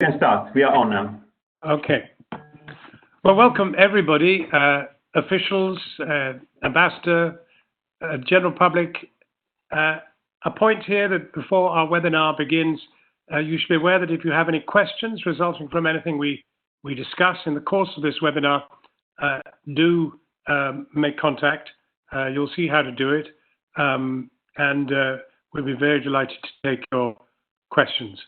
We can start. We are on now. Okay. Well, welcome everybody, officials, ambassador, general public. A point here that before our webinar begins, you should be aware that if you have any questions resulting from anything we discuss in the course of this webinar, do make contact. You'll see how to do it, and we'll be very delighted to take your questions.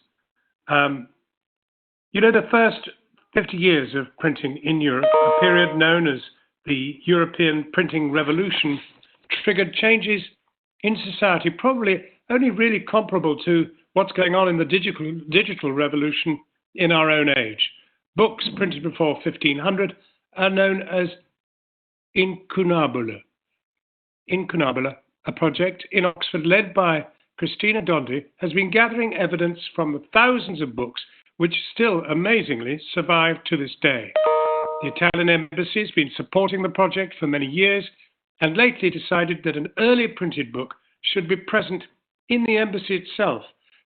You know, the first 50 years of printing in Europe, a period known as the European Printing Revolution, triggered changes in society, probably only really comparable to what's going on in the digital revolution in our own age. Books printed before 1500 are known as incunabula. Incunabula, a project in Oxford led by Cristina Dondi, has been gathering evidence from the thousands of books which still amazingly survive to this day. The Italian embassy has been supporting the project for many years and lately decided that an early printed book should be present in the embassy itself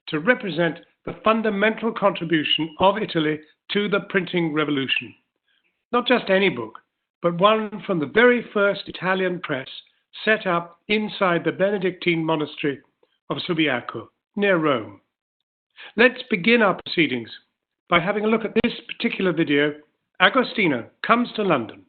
to represent the fundamental contribution of Italy to the printing revolution. Not just any book, but one from the very first Italian press set up inside the Benedictine monastery of Subiaco, near Rome. Let's begin our proceedings by having a look at this particular video. Agostino comes to London.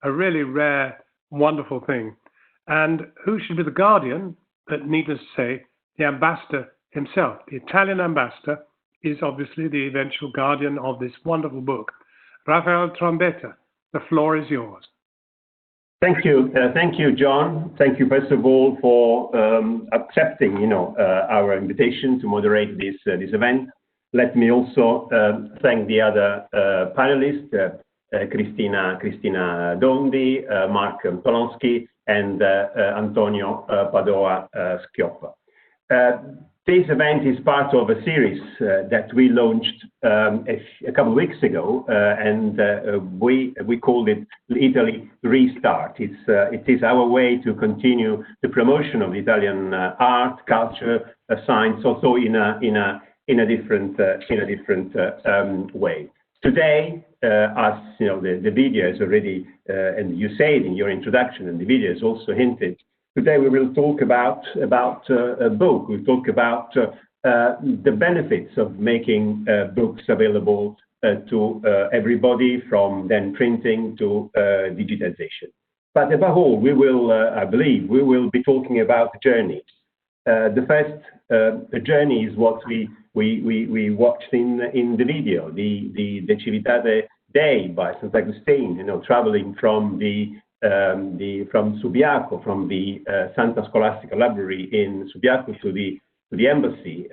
A really rare, wonderful thing. And who should be the guardian? But needless to say, the ambassador himself. The Italian ambassador is obviously the eventual guardian of this wonderful book. Rafael Trombetta, the floor is yours. Thank you, Jon. Thank you, first of all, for accepting, our invitation to moderate this event. Let me also thank the other panelists, Cristina Dondi, Marc Polonsky, and Antonio Padoa Schioppa. This event is part of a series that we launched a couple of weeks ago, and we called it Italy Restart. It is our way to continue the promotion of Italian art, culture, science, also in a different way. Today, as you know, the video is already, and you said in your introduction, and the video is also hinted. Today we will talk about a book. We'll talk about the benefits of making books available to everybody, from then printing to digitization. But above all, we will, I believe, we will be talking about journeys. The first journey is what we watched in the video, the Civitate Dei by St. Augustine, traveling from from Subiaco, from the Santa Scholastica Library in Subiaco to the embassy.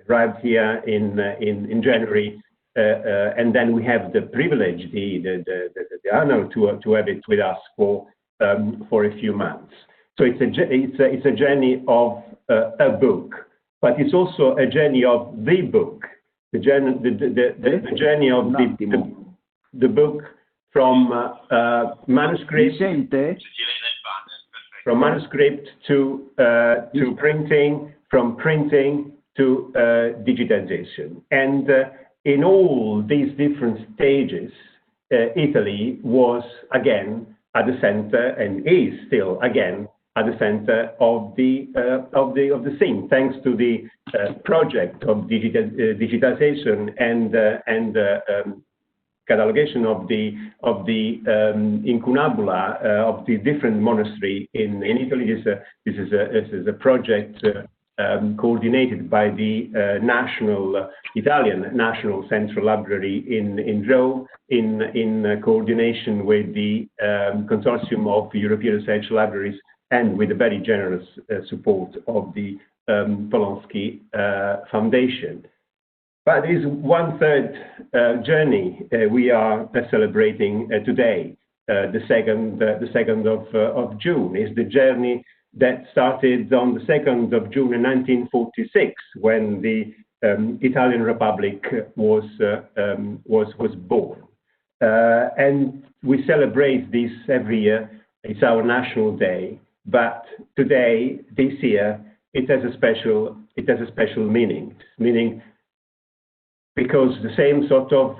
Arrived here in January, and then we have the privilege, the honor to have it with us for a few months. So it's a journey of a book, but it's also a journey of the book, the journey of the book from manuscript to printing, from printing to digitization. And in all these different stages, Italy was again at the center, and is still again at the center of the scene, thanks to the project of digitization and catalogation of the incunabula of the different monastery in Italy. This is a project coordinated by the Italian National Central Library in Rome, in coordination with the Consortium of European Research Libraries, and with the very generous support of the Polonsky Foundation. But it is one-third journey we are celebrating today. The 2nd of June is the journey that started on the 2nd of June in 1946, when the Italian Republic was born. And we celebrate this every year. It's our national day. But today, this year, it has a special meaning. Because the same sort of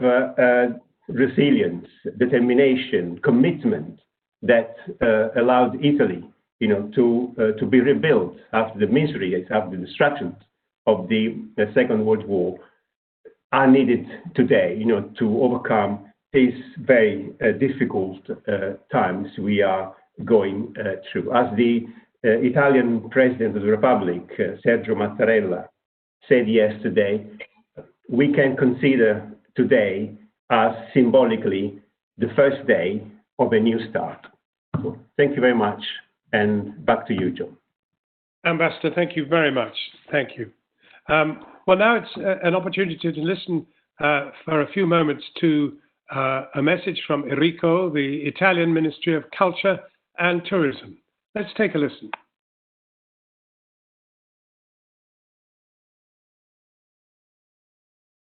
resilience, determination, commitment that allowed Italy, to be rebuilt after the misery, after the destruction of the Second World War, are needed today, to overcome these very difficult times we are going through. As the Italian President of the Republic, Sergio Mattarella, said yesterday, we can consider today as symbolically the first day of a new start. So thank you very much, and back to you, Jon. Ambassador, thank you very much. Thank you. Well, now it's an opportunity to listen for a few moments to a message from Orrico, the Italian Ministry of Culture and Tourism. Let's take a listen.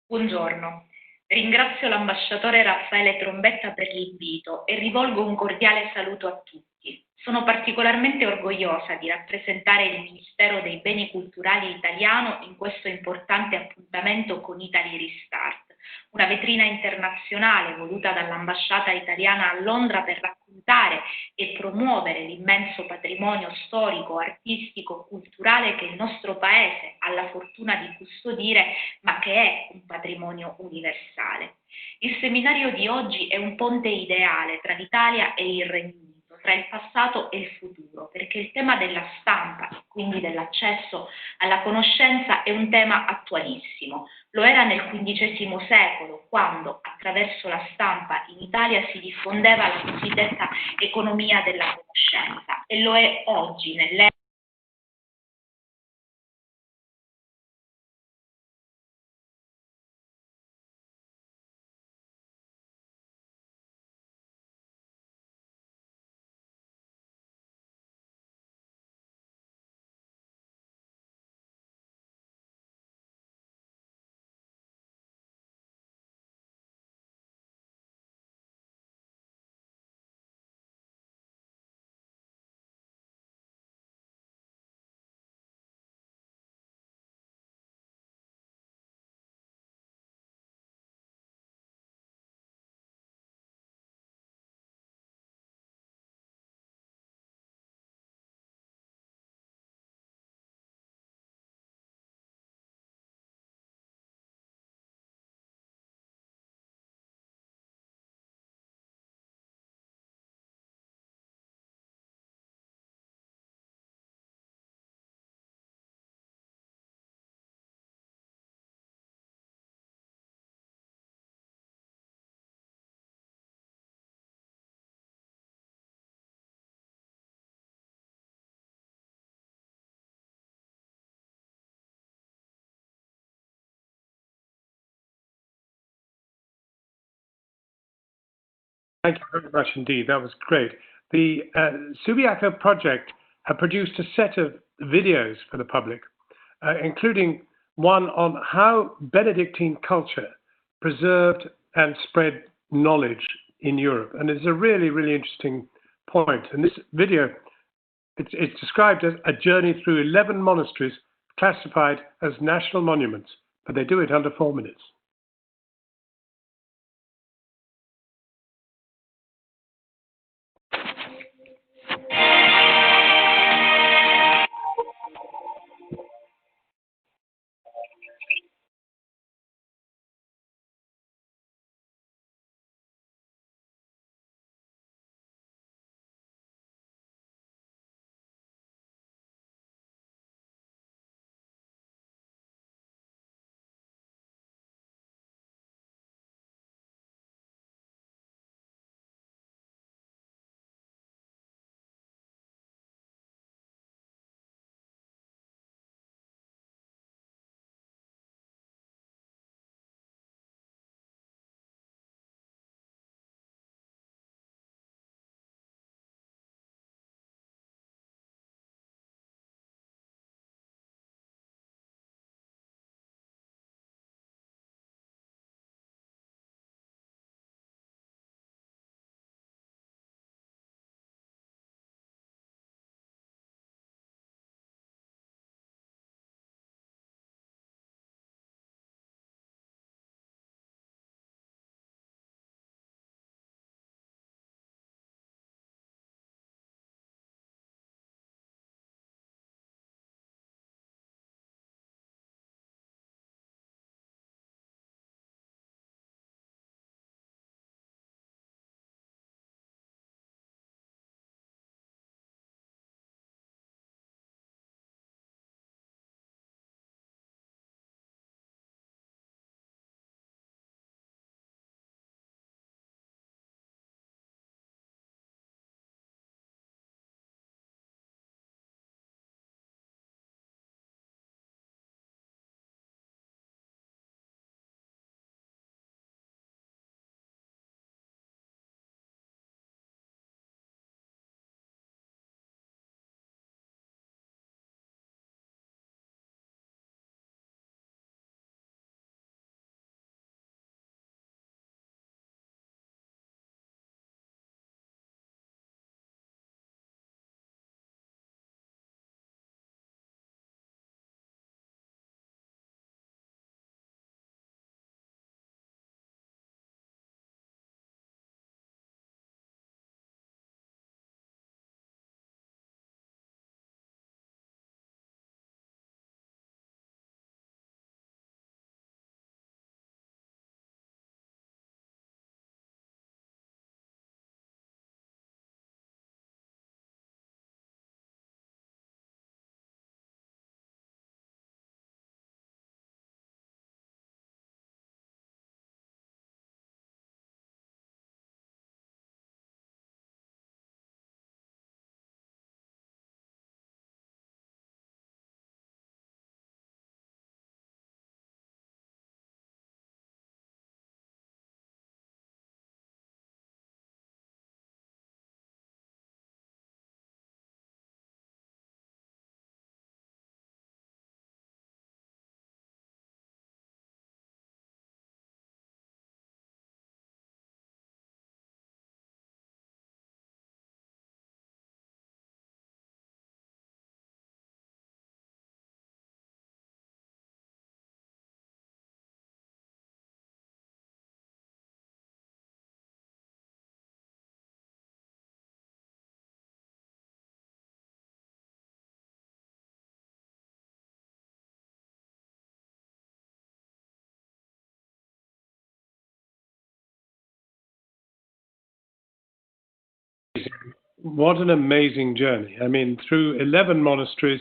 Buongiorno, ringrazio l'ambasciatore Raffaele Trombetta per l'invito e rivolgo un cordiale saluto a tutti. Sono particolarmente orgogliosa di rappresentare il Ministero dei Beni Culturali italiano in questo importante appuntamento con Italy Restart, una vetrina internazionale voluta dall'ambasciata italiana a Londra per raccontare e promuovere l'immenso patrimonio storico, artistico, culturale che il nostro Paese ha la fortuna di custodire, ma che è un patrimonio universale. Il seminario di oggi è un ponte ideale tra l'Italia e il Regno Unito, tra il passato e il futuro, perché il tema della stampa e quindi dell'accesso alla conoscenza è un tema attualissimo. Lo era nel XV secolo, quando attraverso la stampa in Italia si diffondeva la cosiddetta economia della conoscenza, e lo è oggi nell'era Thank you very much indeed. That was great. The Subiaco project produced a set of videos for the public, including one on how Benedictine culture preserved and spread knowledge in Europe. And it's a really, really interesting point. And this video, it's described as a journey through 11 monasteries classified as national monuments, but they do it under 4 minutes. what an amazing journey. I mean, through 11 monasteries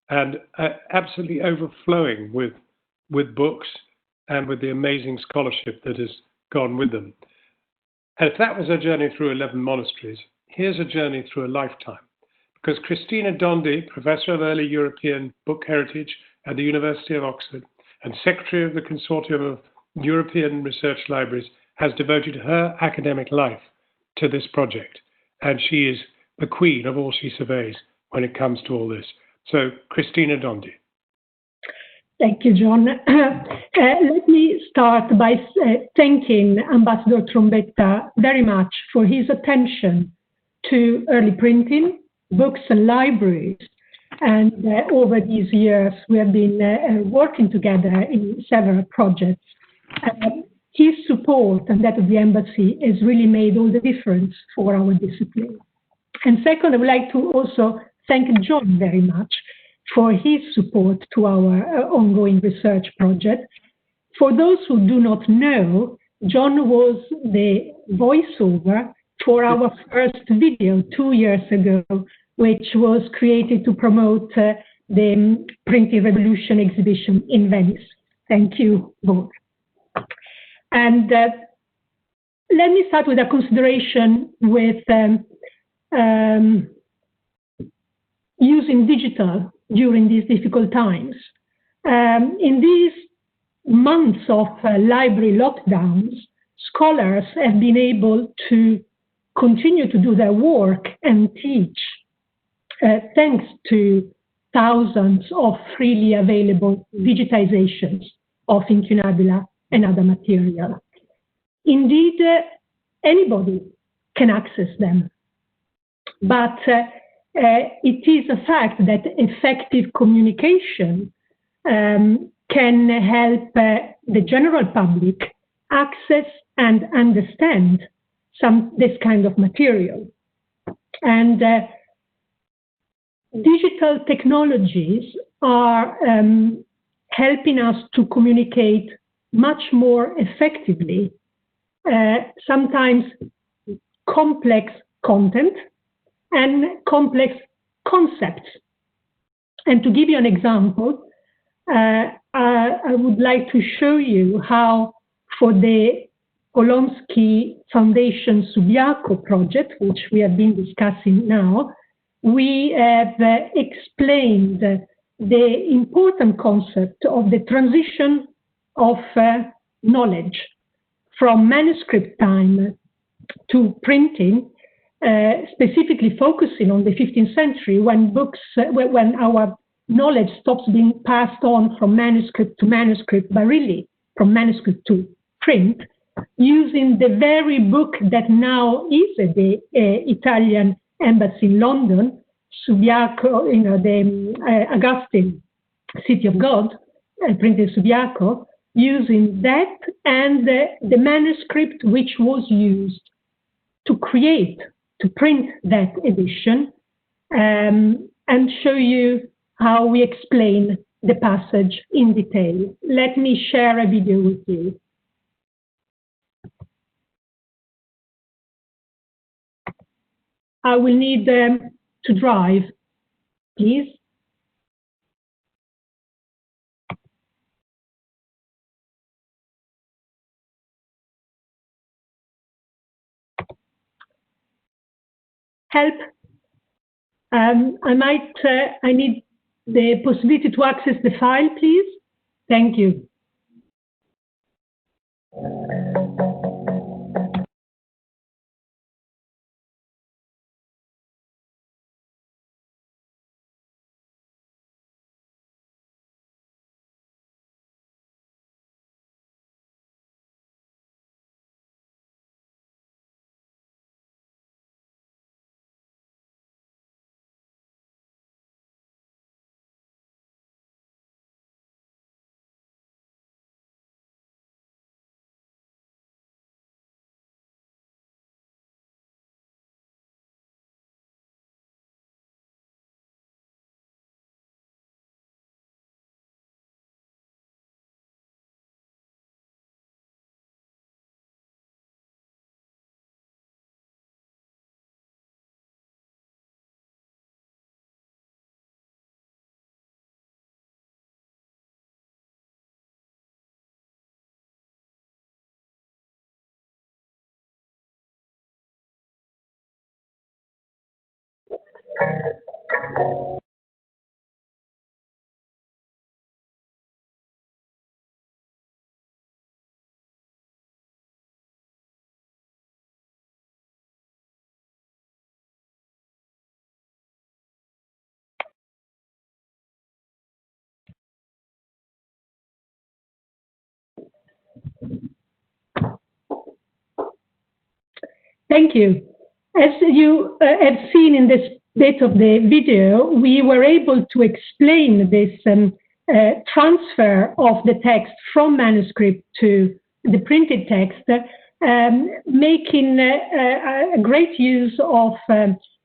and absolutely overflowing with books and with the amazing scholarship that has gone with them. And if that was a journey through 11 monasteries, here's a journey through a lifetime. Because Cristina Dondi, Professor of Early European Book Heritage at the University of Oxford and Secretary of the Consortium of European Research Libraries, has devoted her academic life to this project. And she is the queen of all she surveys when it comes to all this. So, Cristina Dondi. Thank you, John. Let me start by thanking Ambassador Trombetta very much for his attention to early printing, books and libraries. And over these years, we have been working together in several projects. His support and that of the embassy has really made all the difference for our discipline. And second, I would like to also thank John very much for his support to our ongoing research project. For those who do not know, John was the voiceover for our first video 2 years ago, which was created to promote the Printing Revolution exhibition in Venice. Thank you both. And let me start with a consideration with using digital during these difficult times. In these months of library lockdowns, scholars have been able to continue to do their work and teach thanks to thousands of freely available digitizations of incunabula and other material. Indeed, anybody can access them, but it is a fact that effective communication can help the general public access and understand this kind of material. And digital technologies are helping us to communicate much more effectively, sometimes complex content and complex concepts. And to give you an example, I would like to show you how for the Polonsky Foundation Subiaco project, which we have been discussing now, we have explained the important concept of the transition of knowledge from manuscript time to printing, specifically focusing on the 15th century when when our knowledge stops being passed on from manuscript to manuscript, but really from manuscript to print, using the very book that now is at the Italian embassy in London, Subiaco, the Augustine City of God, printed Subiaco, using that and the manuscript which was used to print that edition, and show you how we explain the passage in detail. Let me share a video with you. I will need to drive, please. Help. I need the possibility to access the file, please. Thank you. Thank you. As you have seen in this bit of the video, we were able to explain this transfer of the text from manuscript to the printed text, making a great use of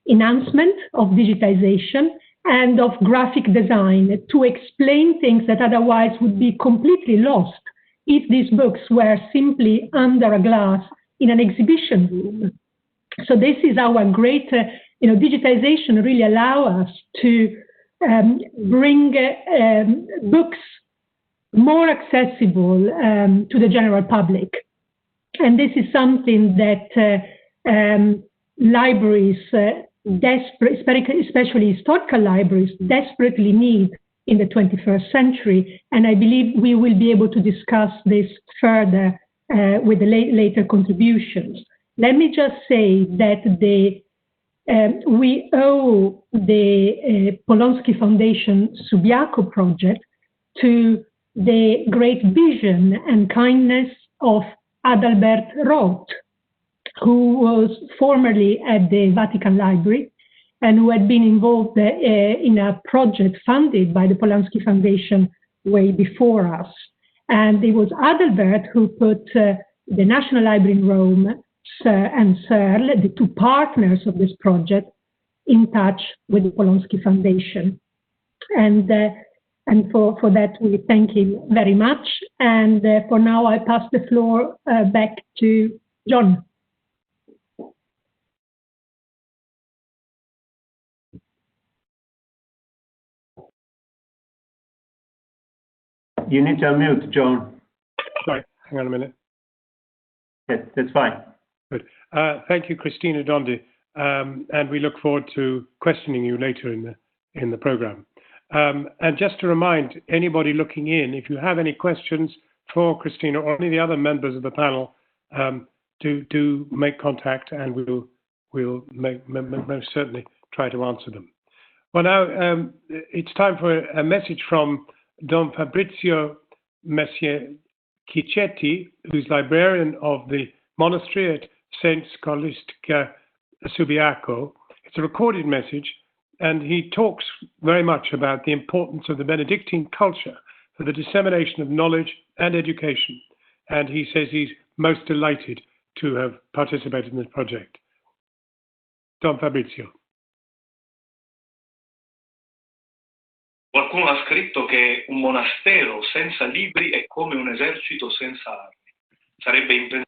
enhancement of digitization and of graphic design to explain things that otherwise would be completely lost if these books were simply under a glass in an exhibition room. So this is our great, digitization really allow us to bring books more accessible to the general public. And this is something that libraries, especially historical libraries, desperately need in the 21st century. And I believe we will be able to discuss this further with the later contributions. Let me just say that we owe the Polonsky Foundation Subiaco project to the great vision and kindness of Adalbert Roth, who was formerly at the Vatican Library and who had been involved in a project funded by the Polonsky Foundation way before us. And it was Adalbert who put the National Library in Rome and CERL, the two partners of this project, in touch with the Polonsky Foundation. And for that, we thank him very much. And for now, I pass the floor back to Jon. You need to unmute, Jon. Sorry, hang on a minute. Yes, that's fine. Good. Thank you, Cristina Dondi, and we look forward to questioning you later in the program. And just to remind anybody looking in, if you have any questions for Cristina or any of the other members of the panel, do make contact, and we'll most certainly try to answer them. Well, now it's time for a message from Don Fabrizio Messer Cicchetti, who's librarian of the monastery at St. Scholastica Subiaco. It's a recorded message, and he talks very much about the importance of the Benedictine culture for the dissemination of knowledge and education. And he says he's most delighted to have participated in this project. Don Fabrizio. Qualcuno ha scritto che un monastero senza libri è come un esercito senza armi. Sarebbe impensabile.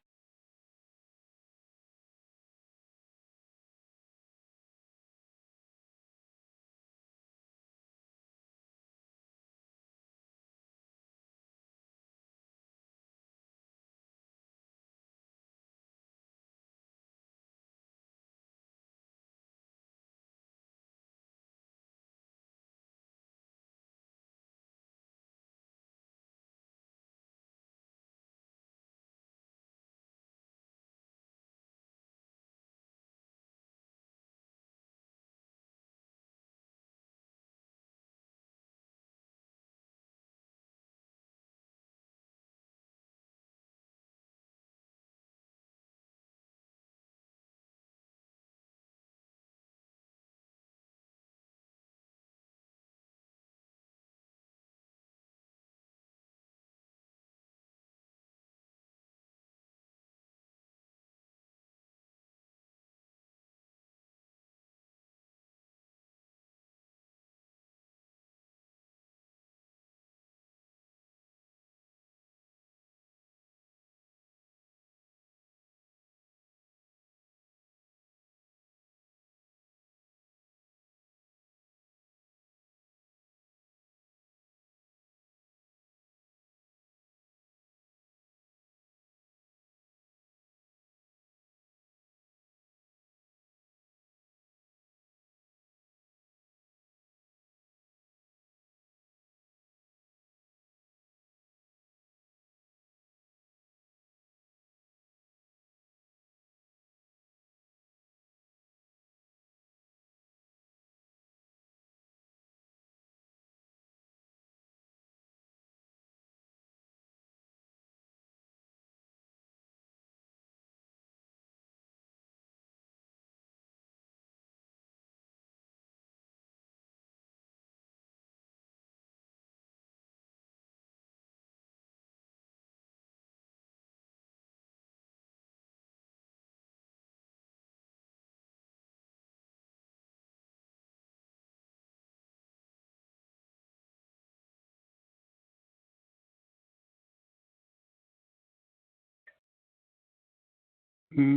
many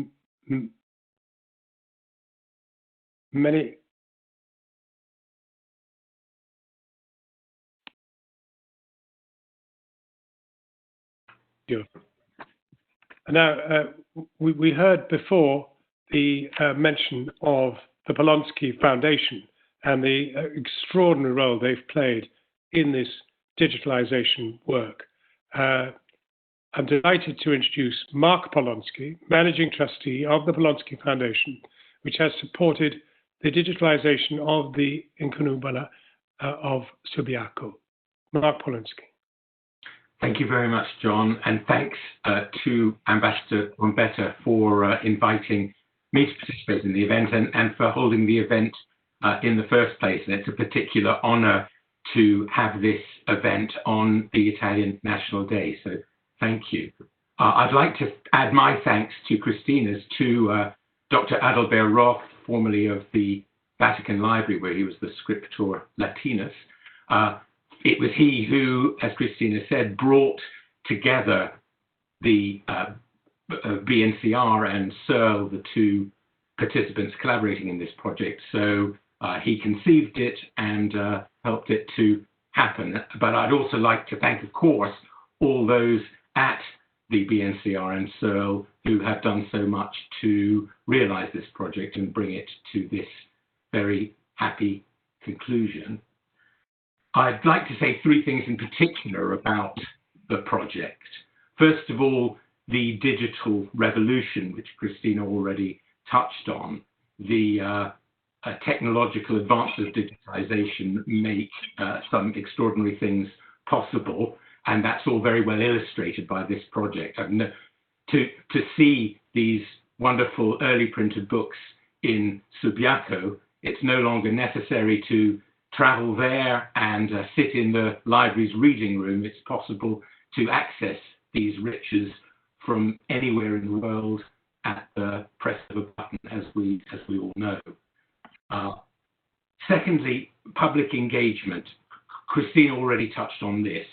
now we heard before the mention of the Polonsky Foundation and the extraordinary role they've played in this digitalization work. I'm delighted to introduce Marc Polonsky, Managing Trustee of the Polonsky Foundation, which has supported the digitalization of the incunabula of Subiaco. Marc Polonsky. Thank you very much, John, and thanks to Ambassador Trombetta for inviting me to participate in the event and for holding the event in the first place. And it's a particular honor to have this event on the Italian National Day, so thank you. I'd like to add my thanks to Cristina's to Dr. Adalbert Roth, formerly of the Vatican Library, where he was the Scriptor Latinus. It was he who, as Cristina said, brought together the BNCR and CERL, the two participants collaborating in this project. So he conceived it and helped it to happen. But I'd also like to thank, of course, all those at the BNCR and CERL who have done so much to realize this project and bring it to this very happy conclusion. I'd like to say three things in particular about the project. First of all, the digital revolution, which Cristina already touched on. The technological advances of digitization make some extraordinary things possible, and that's all very well illustrated by this project. To see these wonderful early printed books in Subiaco, it's no longer necessary to travel there and sit in the library's reading room. It's possible to access these riches from anywhere in the world at the press of a button, as we all know. Secondly, public engagement. Cristina already touched on this.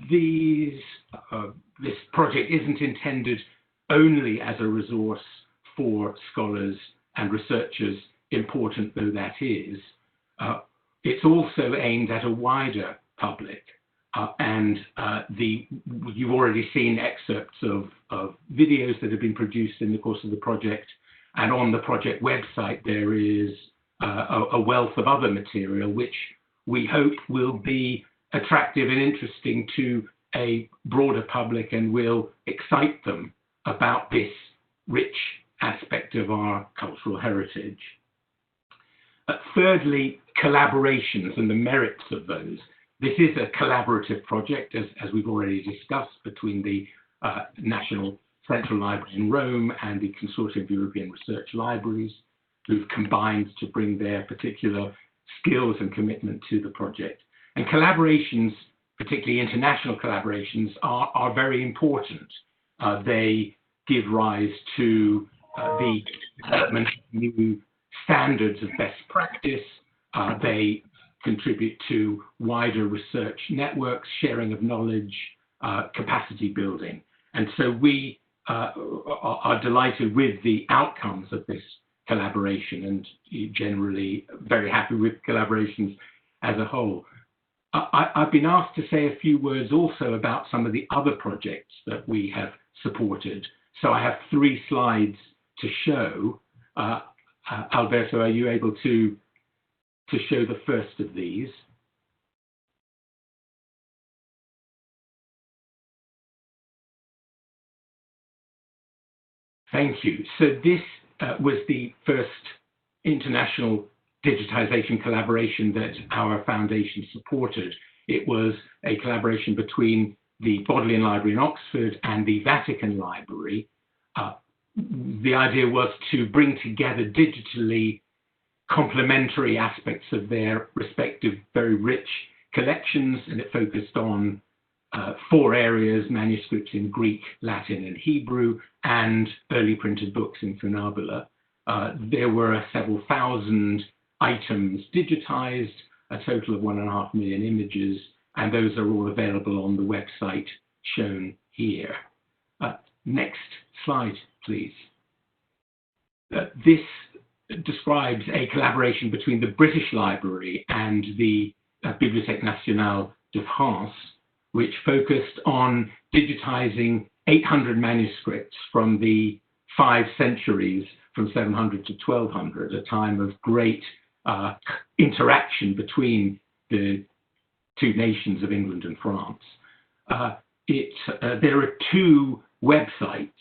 This project isn't intended only as a resource for scholars and researchers, important though that is. It's also aimed at a wider public, you've already seen excerpts of videos that have been produced in the course of the project, and on the project website there is a wealth of other material which we hope will be attractive and interesting to a broader public and will excite them about this rich aspect of our cultural heritage. Thirdly, collaborations and the merits of those. This is a collaborative project, as we've already discussed, between the National Central Library in Rome and the Consortium of European Research Libraries, who've combined to bring their particular skills and commitment to the project. And collaborations, particularly international collaborations, are very important. They give rise to the development of new standards of best practice. They contribute to wider research networks, sharing of knowledge, capacity building. And so we are delighted with the outcomes of this collaboration and generally very happy with collaborations as a whole. I've been asked to say a few words also about some of the other projects that we have supported. So I have 3 slides to show. Alberto, are you able to show the first of these? Thank you. So this was the first international digitization collaboration that our foundation supported. It was a collaboration between the Bodleian Library in Oxford and the Vatican Library. The idea was to bring together digitally complementary aspects of their respective very rich collections, and it focused on 4 areas: manuscripts in Greek, Latin, and Hebrew, and early printed books in incunabula. There were several thousand items digitized, a total of 1.5 million images, and those are all available on the website shown here. Next slide, please. this describes a collaboration between the British Library and the Bibliothèque Nationale de France, which focused on digitizing 800 manuscripts from the 5 centuries, from 700 to 1200, a time of great interaction between the two nations of England and France. There are 2 websites.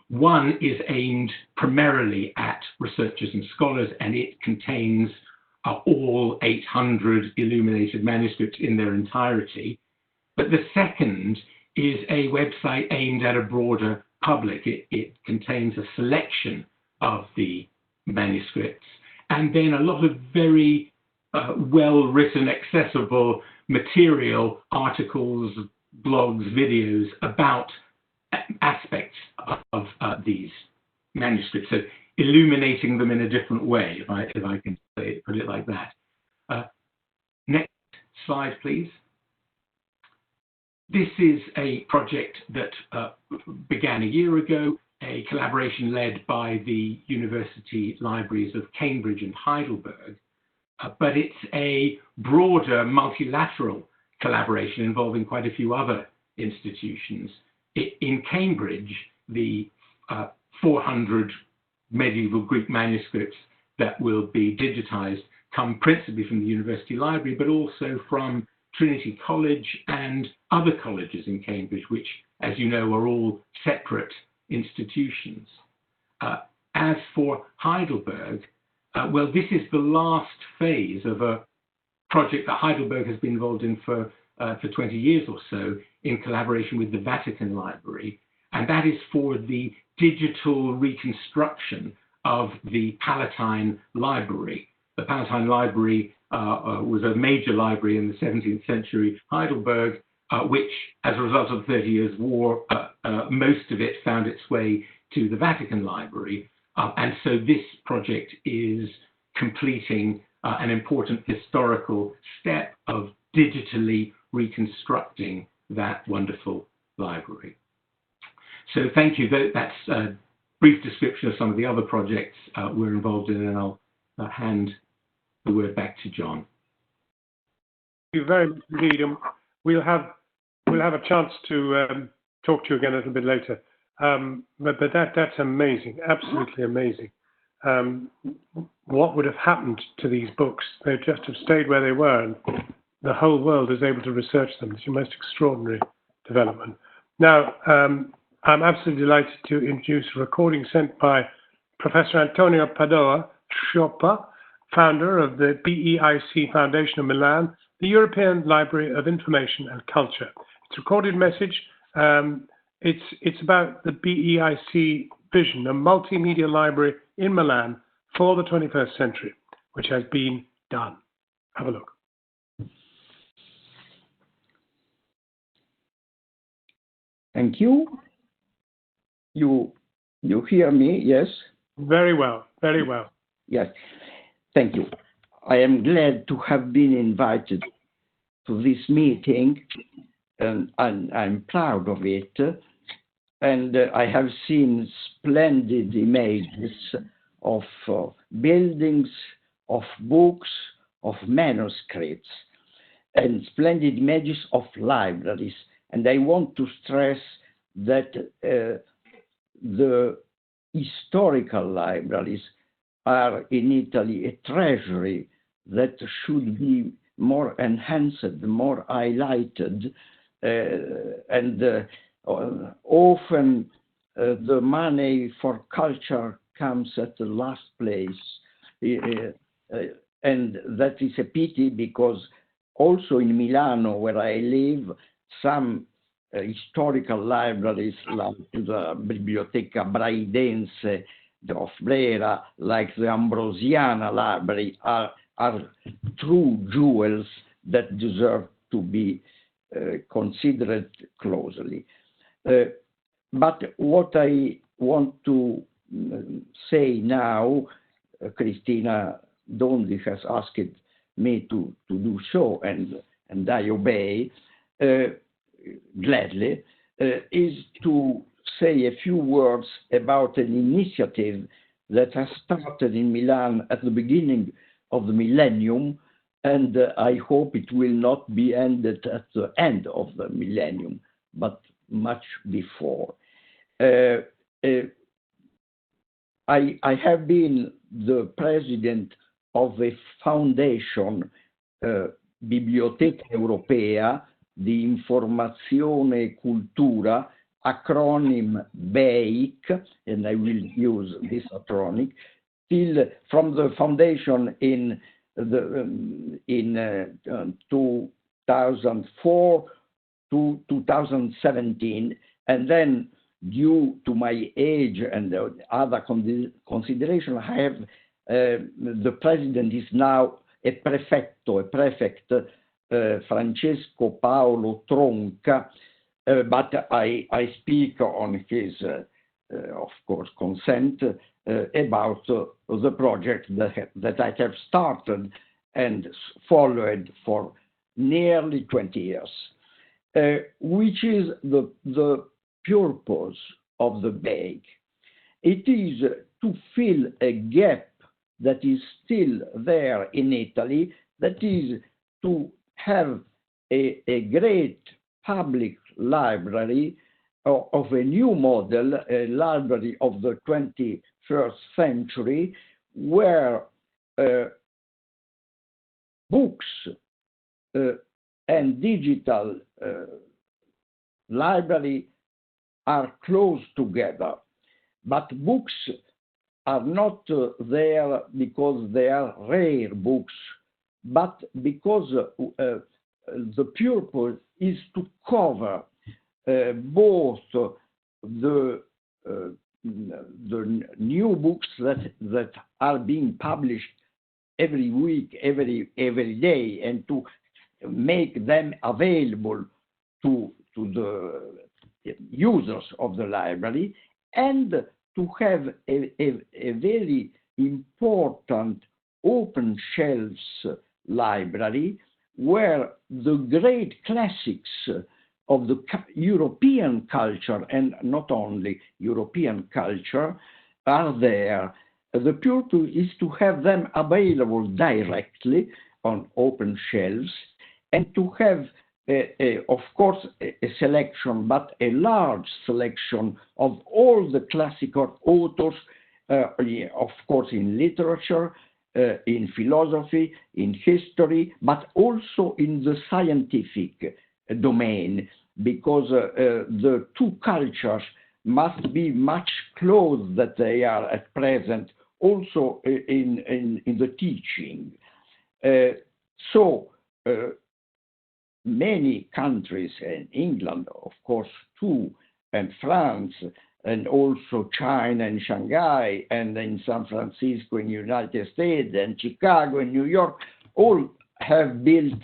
One is aimed primarily at researchers and scholars, and it contains all 800 illuminated manuscripts in their entirety. But the second is a website aimed at a broader public. It contains a selection of the manuscripts, and then a lot of very well-written, accessible material, articles, blogs, videos about aspects of these manuscripts, so illuminating them in a different way, if I can put it like that. Next slide, please. This is a project that began a year ago, a collaboration led by the University Libraries of Cambridge and Heidelberg, but it's a broader multilateral collaboration involving quite a few other institutions. In Cambridge, the 400 medieval Greek manuscripts that will be digitized come principally from the University Library, but also from Trinity College and other colleges in Cambridge, which, as you know, are all separate institutions. As for Heidelberg, well, this is the last phase of a project that Heidelberg has been involved in for 20 years or so, in collaboration with the Vatican Library, and that is for the digital reconstruction of the Palatine Library. The Palatine Library was a major library in the 17th century Heidelberg, which, as a result of the 30 Years' War, most of it found its way to the Vatican Library. And so this project is completing an important historical step of digitally reconstructing that wonderful library. So thank you. That's a brief description of some of the other projects we're involved in, and I'll hand the word back to Jon. Thank you very much indeed. We'll have a chance to talk to you again a little bit later. But that's amazing, absolutely amazing. What would have happened to these books? They just have stayed where they were, and the whole world is able to research them. It's a most extraordinary development. Now, I'm absolutely delighted to introduce a recording sent by Professor Antonio Padoa, Schioppa, founder of the BEIC Foundation of Milan, the European Library of Information and Culture. It's a recorded message. It's about the BEIC vision, a multimedia library in Milan for the 21st century, which has been done. Have a look. Thank you. You hear me? Yes? Very well, very well. Yes, thank you. I am glad to have been invited to this meeting, and I'm proud of it. And I have seen splendid images of buildings, of books, of manuscripts, and splendid images of libraries. And I want to stress that the historical libraries are in Italy a treasury that should be more enhanced, more highlighted, and often the money for culture comes at the last place. And that is a pity, because also in Milano, where I live, some historical libraries like the Biblioteca Braidense of Brera, like the Ambrosiana Library, are true jewels that deserve to be considered closely. But what I want to say now, Cristina Dondi has asked me to do so, and I obey gladly, is to say a few words about an initiative that has started in Milan at the beginning of the millennium, and I hope it will not be ended at the end of the millennium, but much before. I have been the president of a foundation, Biblioteca Europea di Informazione e Cultura, acronym BEIC, and I will use this acronym, from the foundation in 2004 to 2017, and then due to my age and other consideration, I have the president is now a prefect, Francesco Paolo Tronca, but I speak on his, of course, consent about the project that I have started and followed for nearly 20 years, which is the purpose of the BEIC. It is to fill a gap that is still there in Italy, that is to have a great public library of a new model, a library of the 21st century, where books and digital library are close together. But books are not there because they are rare books, but because the purpose is to cover both the new books that are being published every week, every day, and to make them available to the users of the library, and to have a very important open shelves library where the great classics of the European culture, and not only European culture, are there. The purpose is to have them available directly on open shelves, and to have, of course, a selection, but a large selection of all the classical authors, of course, in literature, in philosophy, in history, but also in the scientific domain, because the two cultures must be much closer than they are at present, also in the teaching. Many countries, and England, of course, too, and France, and also China and Shanghai, and in San Francisco in the United States, and Chicago and New York, all have built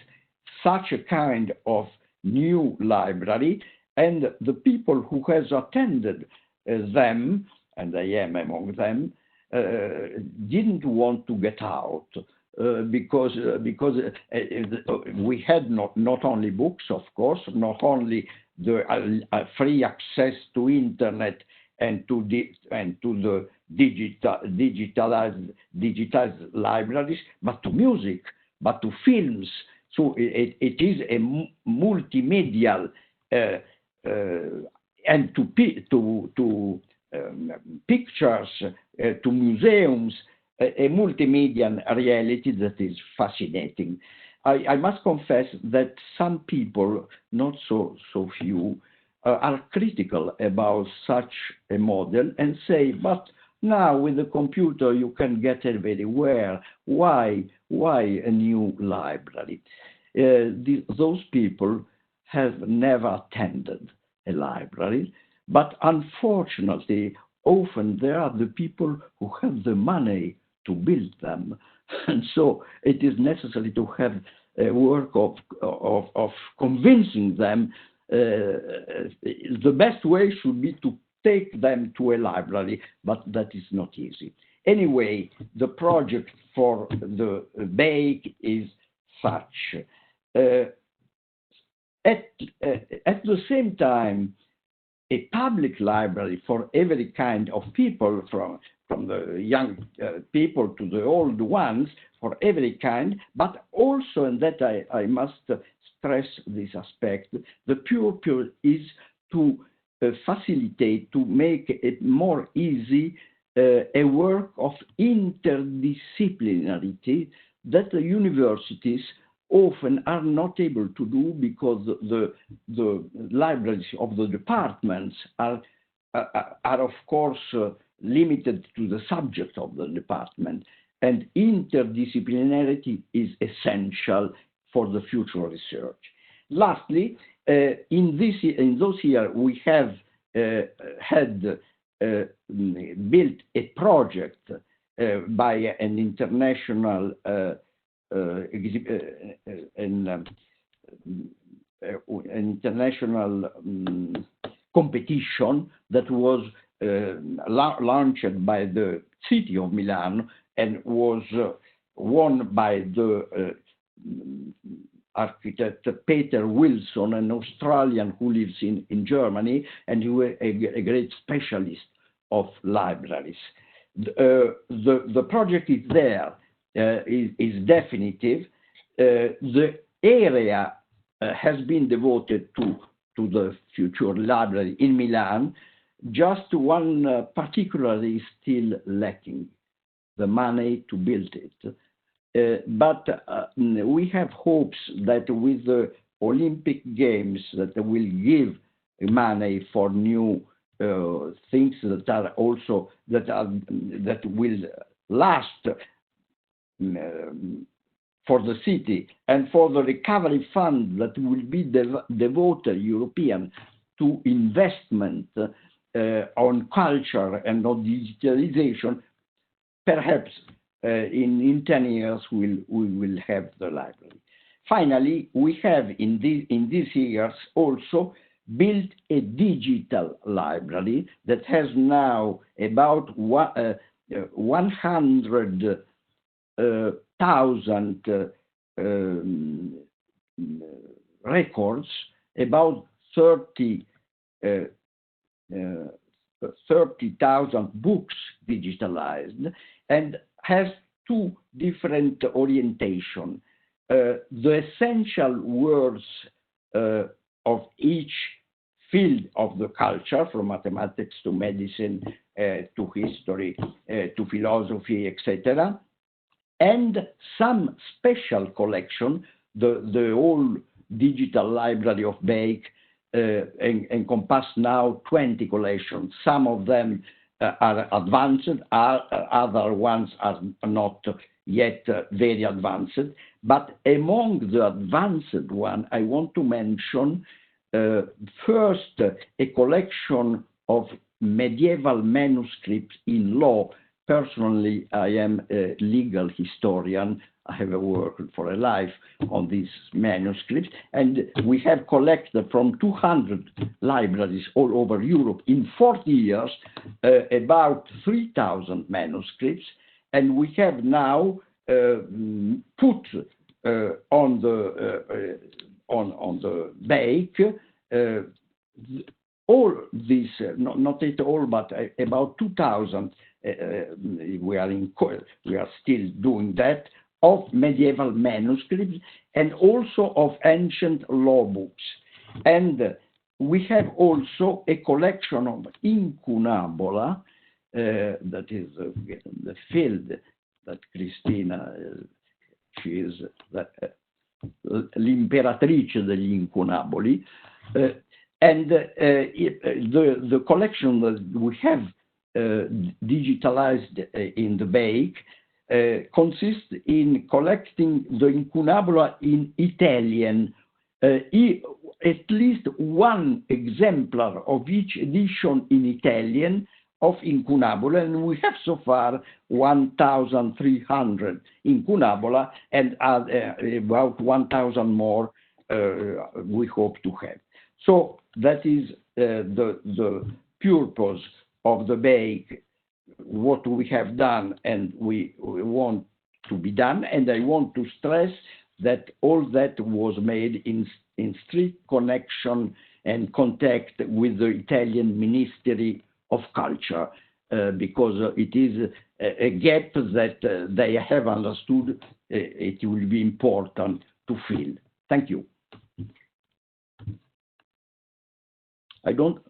such a kind of new library, and the people who has attended them, and I am among them, didn't want to get out. Because we had not only books, of course, not only the free access to internet and to the digitalized libraries, but to music, but to films. So it is a multimedial and to pictures, to museums, a multimedia reality that is fascinating. I must confess that some people, not so few, are critical about such a model and say, but now with the computer you can get everywhere. Why a new library? Those people have never attended a library, but unfortunately, often there are the people who have the money to build them. And so it is necessary to have a work of convincing them. The best way should be to take them to a library, but that is not easy. Anyway, the project for the BEIC is such. At the same time, a public library for every kind of people, from from the young people to the old ones, for every kind, but also, and that I must stress this aspect, the purpose is to facilitate, to make it more easy a work of interdisciplinarity that the universities often are not able to do because the libraries of the departments are of course limited to the subject of the department, and interdisciplinarity is essential for the future research. Lastly, in those years we have built a project by an international competition that was launched by the city of Milan and was won by the architect Peter Wilson, an Australian who lives in Germany, and who is a great specialist of libraries. The project is there, is definitive. The area has been devoted to the future library in Milan. Just one particular is still lacking, the money to build it. But we have hopes that with the Olympic Games that will give money for new things that are also that will last for the city, and for the recovery fund that will be devoted European to investment on culture and on digitalization, perhaps in 10 years we will have the library. Finally, we have in these years also built a digital library that has now about 100,000 records, about 30,000 books digitalized, and has two different orientations. The essential words of each field of the culture, from mathematics to medicine to history to philosophy, etc., and some special collection. The whole digital library of Bake encompass now 20 collections. Some of them are advanced, other ones are not yet very advanced. But among the advanced one, I want to mention first a collection of medieval manuscripts in law. Personally, I am a legal historian. I have worked for a life on these manuscripts, and we have collected from 200 libraries all over Europe in 40 years about 3,000 manuscripts, and we have now put on the Bake all these, not at all, but about 2,000. We are still doing that, of medieval manuscripts and also of ancient law books. And we have also a collection of incunabula, that is the field that Cristina, she is l'imperatrice degli incunaboli. And the collection that we have digitalized in the Bake consists in collecting the incunabula in Italian, at least one exemplar of each edition in Italian of incunabula, and we have so far 1,300 incunabula, and about 1,000 more we hope to have. So that is the purpose of the Bake, what we have done and we want to be done. And I want to stress that all that was made in strict connection and contact with the Italian Ministry of Culture. because it is a gap that they have understood it will be important to fill. Thank you. I don't.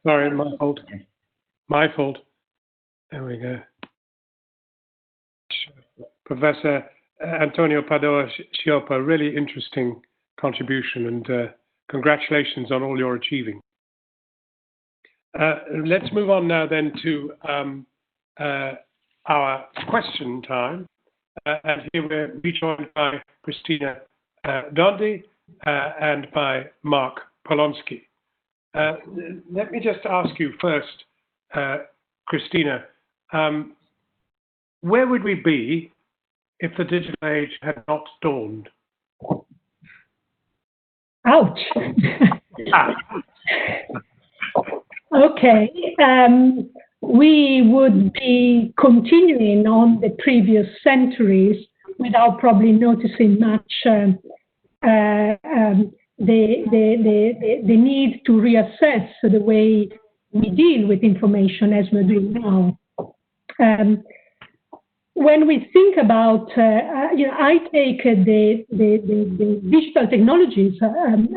Sorry, my fault. My fault. There we go. Professor Antonio Padoa Schioppa, really interesting contribution, and congratulations on all you're achieving. Let's move on now then to our question time. And here we're rejoined by Cristina Dondi and by Marc Polonsky. Let me just ask you first, Cristina, where would we be if the digital age had not dawned? Ouch. Okay. We would be continuing on the previous centuries without probably noticing much the need to reassess the way we deal with information as we're doing now. When we think about, I take the digital technologies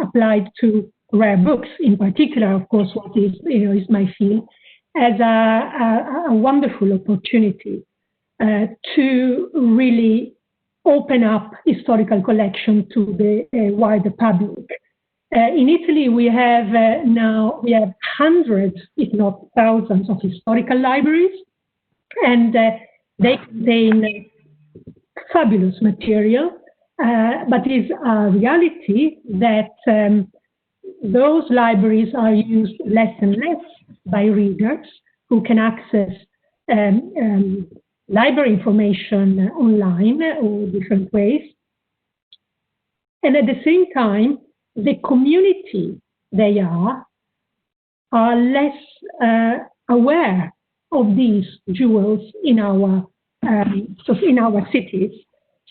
applied to rare books, in particular, of course, what is is my field, as a wonderful opportunity to really open up historical collection to the wider public. In Italy, we have hundreds, if not thousands, of historical libraries, and they contain fabulous material, but it is a reality that those libraries are used less and less by readers who can access library information online or different ways. And at the same time, the community they are less aware of these jewels in our cities.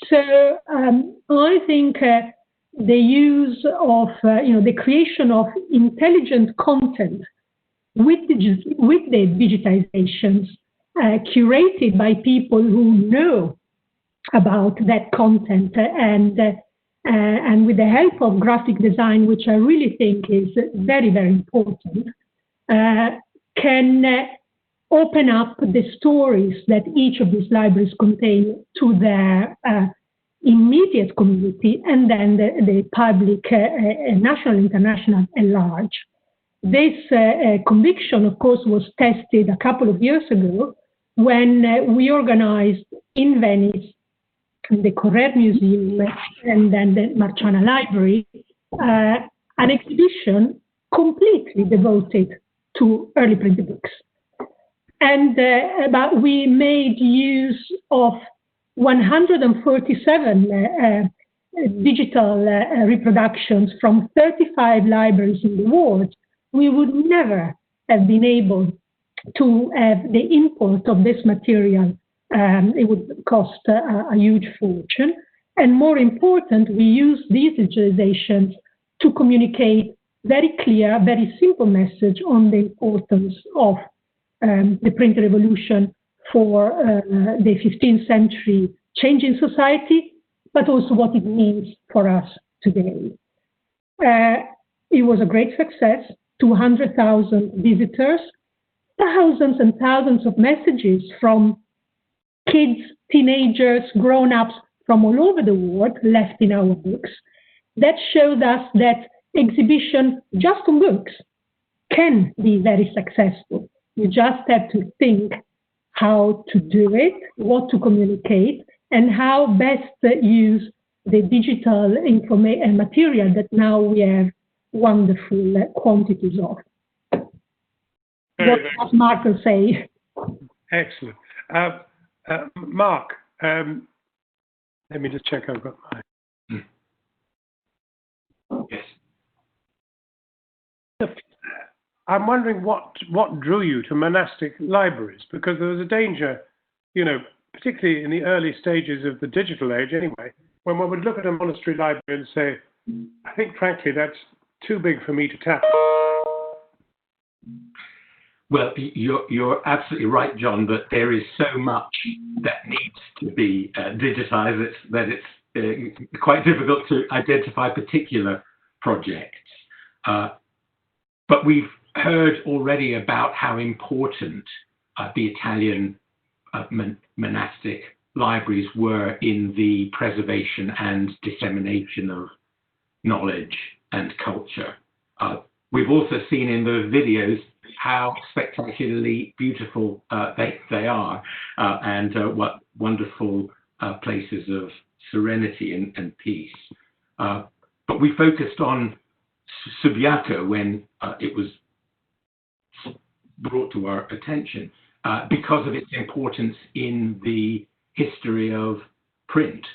So I think the use of the creation of intelligent content with the digitizations curated by people who know about that content and with the help of graphic design, which I really think is very, very important, can open up the stories that each of these libraries contain to their immediate community and then the public, national, international, at large. This conviction, of course, was tested a couple of years ago when we organized in Venice, in the Correr Museum and then the Marciana Library, an exhibition completely devoted to early printed books. And but we made use of 147 digital reproductions from 35 libraries in the world. We would never have been able to have the import of this material. It would cost a huge fortune. And more important, we use these digitalizations to communicate very clear, very simple message on the importance of the printed revolution for the 15th century change in society, but also what it means for us today. It was a great success, 200,000 visitors, thousands and thousands of messages from kids, teenagers, grown-ups from all over the world left in our books. That showed us that exhibition just on books can be very successful. You just have to think how to do it, what to communicate, and how best use the digital material that now we have wonderful quantities of. What does Marc say? Excellent. Marc, let me just check I've got mine. Yes. I'm wondering what drew you to monastic libraries, because there was a danger, particularly in the early stages of the digital age anyway, when one would look at a monastery library and say, I think frankly that's too big for me to tackle. Well, you're absolutely right, John, that there is so much that needs to be digitized that it's quite difficult to identify particular projects. But we've heard already about how important the Italian monastic libraries were in the preservation and dissemination of knowledge and culture. We've also seen in the videos how spectacularly beautiful they are, and what wonderful places of serenity and peace. But we focused on Subiaco when it was brought to our attention because of its importance in the history of print.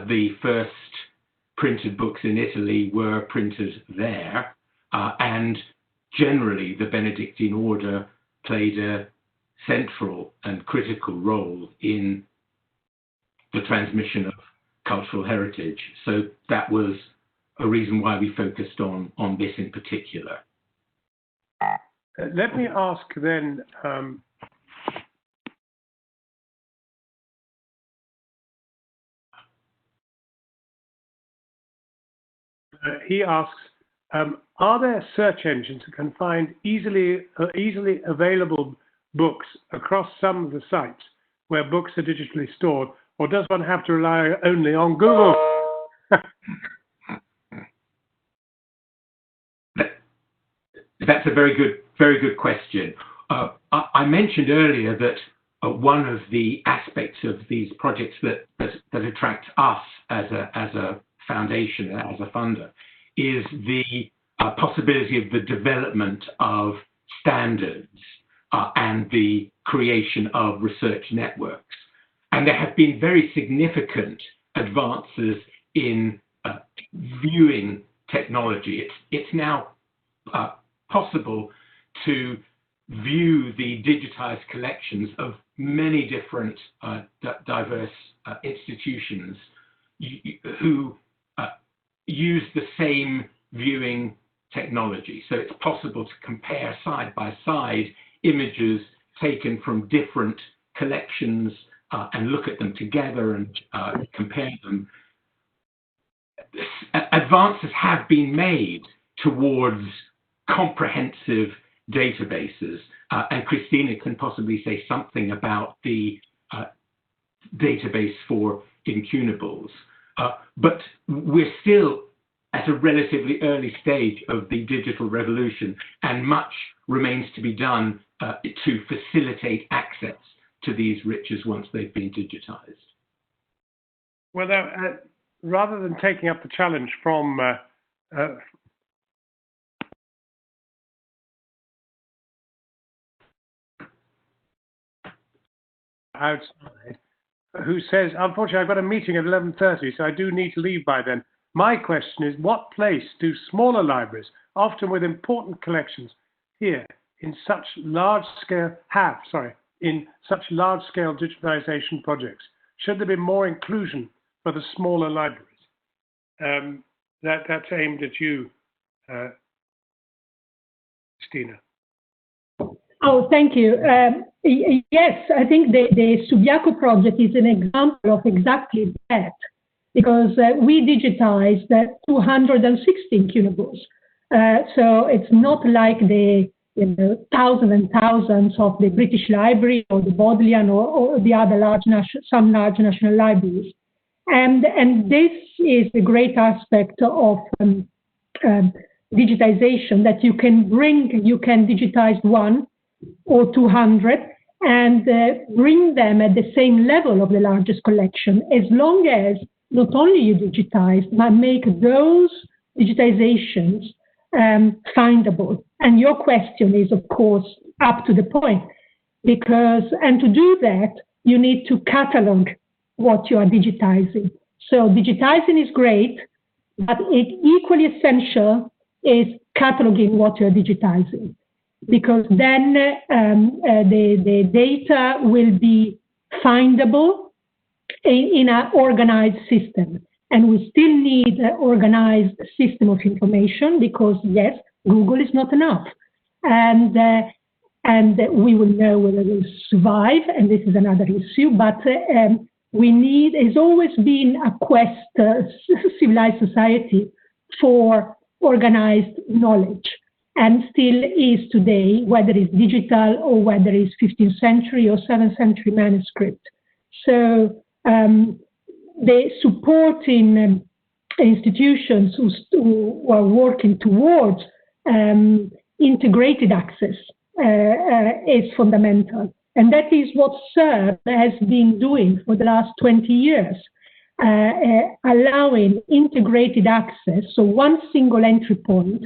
The first printed books in Italy were printed there, and generally the Benedictine order played a central and critical role in the transmission of cultural heritage. So that was a reason why we focused on this in particular. Let me ask then, he asks, are there search engines that can find easily available books across some of the sites where books are digitally stored, or does one have to rely only on Google? That's a very good question. I mentioned earlier that one of the aspects of these projects that attract us as a foundation, as a funder, is the possibility of the development of standards and the creation of research networks. And there have been very significant advances in viewing technology. It's now possible to view the digitized collections of many different diverse institutions who use the same viewing technology. So it's possible to compare side by side images taken from different collections and look at them together and compare them. Advances have been made towards comprehensive databases, and Cristina can possibly say something about the database for incunables. But we're still at a relatively early stage of the digital revolution, and much remains to be done to facilitate access to these riches once they've been digitized. Well, rather than taking up the challenge from outside, who says, unfortunately, I've got a meeting at 11:30, so I do need to leave by then. My question is, what place do smaller libraries, often with important collections, here in such large-scale digitization projects? Should there be more inclusion for the smaller libraries? That's aimed at you, Cristina. Oh, thank you. Yes, I think the Subiaco project is an example of exactly that, because we digitized 260 incunables. So it's not like the thousands and thousands of the British Library or the Bodleian or the other some large national libraries. And this is the great aspect of digitization, that you can digitize 1 or 200 and bring them at the same level of the largest collection, as long as not only you digitize, but make those digitizations findable. And your question is, of course, up to the point, and to do that, you need to catalog what you are digitizing. So digitizing is great, but equally essential is cataloging what you're digitizing, because then the data will be findable in an organized system. And we still need an organized system of information, because yes, Google is not enough. And and we will know whether they survive, and this is another issue, but it's always been a quest, civilized society, for organized knowledge, and still is today, whether it's digital or whether it's 15th century or 7th century manuscript. So the supporting institutions who are working towards integrated access is fundamental. And that is what CERL has been doing for the last 20 years, allowing integrated access, so one single entry point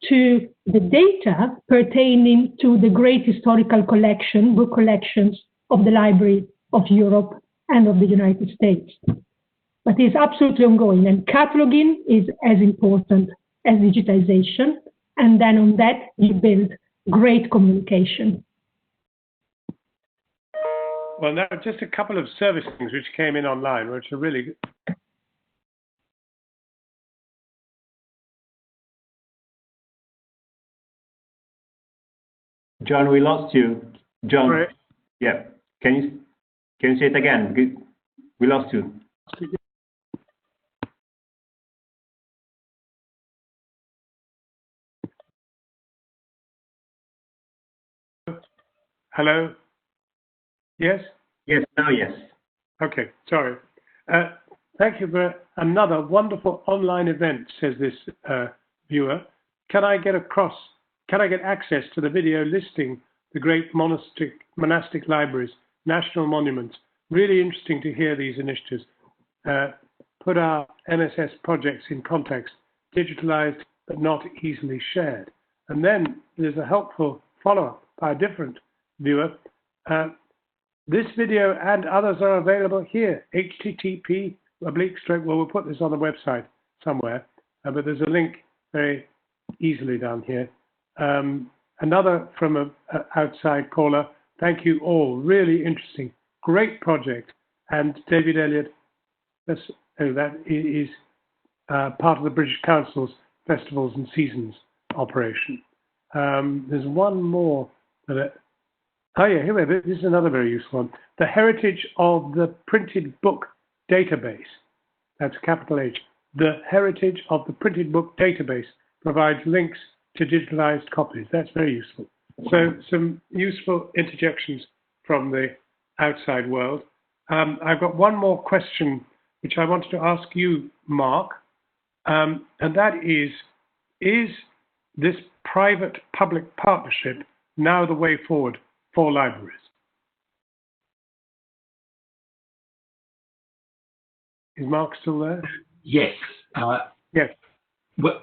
to the data pertaining to the great historical collection, book collections of the Library of Europe and of the United States. But it's absolutely ongoing, and cataloging is as important as digitization, and then on that you build great communication. Well, now just a couple of service things which came in online, which are really good. John, we lost you. John, Right. Yeah. Can you say it again? We lost you. Hello? Yes? Yes, now yes. Okay, sorry. Thank you for another wonderful online event, says this viewer. Can I get access to the video listing the great monastic libraries, national monuments? Really interesting to hear these initiatives. Put our MSS projects in context, digitalized but not easily shared. And then there's a helpful follow-up by a different viewer. This video and others are available here. http:// well, we'll put this on the website somewhere, but there's a link very easily down here. Another from an outside caller. Thank you all. Really interesting. Great project. And David Elliott, that is part of the British Council's Festivals and Seasons operation. There's one more. Oh yeah, here we are. This is another very useful one. The heritage of the printed book database. That's capital H. The heritage of the printed book database provides links to digitalized copies. That's very useful. So some useful interjections from the outside world. I've got one more question which I wanted to ask you, Marc, and that is this private-public partnership now the way forward for libraries? Is Marc still there? Yes. Yes. Well,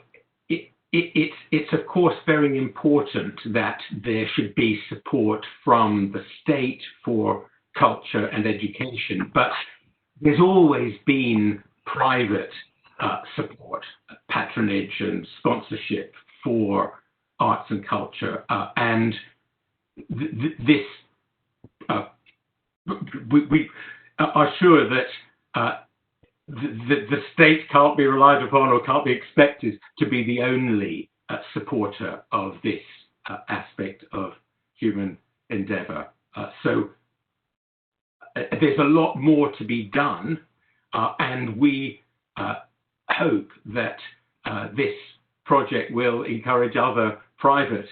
it's of course very important that there should be support from the state for culture and education, but there's always been private support, patronage and sponsorship for arts and culture, and this we are sure that the state can't be relied upon or can't be expected to be the only supporter of this aspect of human endeavor. So there's a lot more to be done, and we hope that this project will encourage other private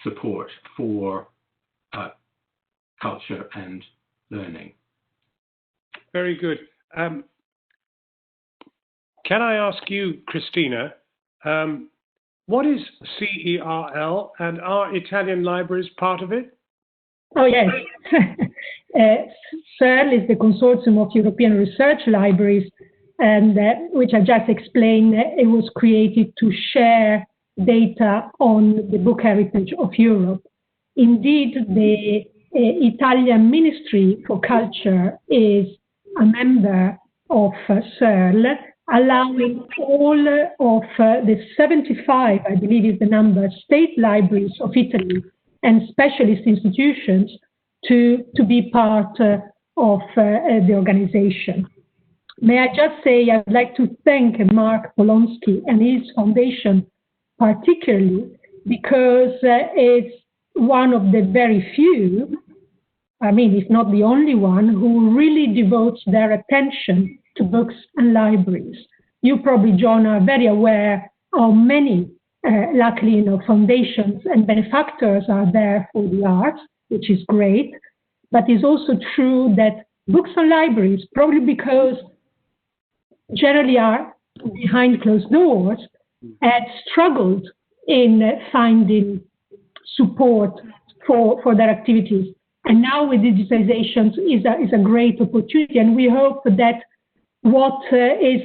support for culture and learning. Very good. Can I ask you, Cristina, what is CERL, and are Italian libraries part of it? Oh, yes. CERL is the Consortium of European Research Libraries, and which I just explained, it was created to share data on the book heritage of Europe. Indeed, the Italian Ministry for Culture is a member of CERL, allowing all of the 75, I believe is the number, state libraries of Italy and specialist institutions to be part of the organization. May I just say, I'd like to thank Marc Polonsky and his foundation particularly because it's one of the very few, I mean, if not the only one, who really devotes their attention to books and libraries. You probably, Jon, are very aware of many, luckily, foundations and benefactors are there for the arts, which is great. But it's also true that books and libraries, probably because generally are behind closed doors, had struggled in finding support for their activities. And now with digitizations is a great opportunity. And we hope that what is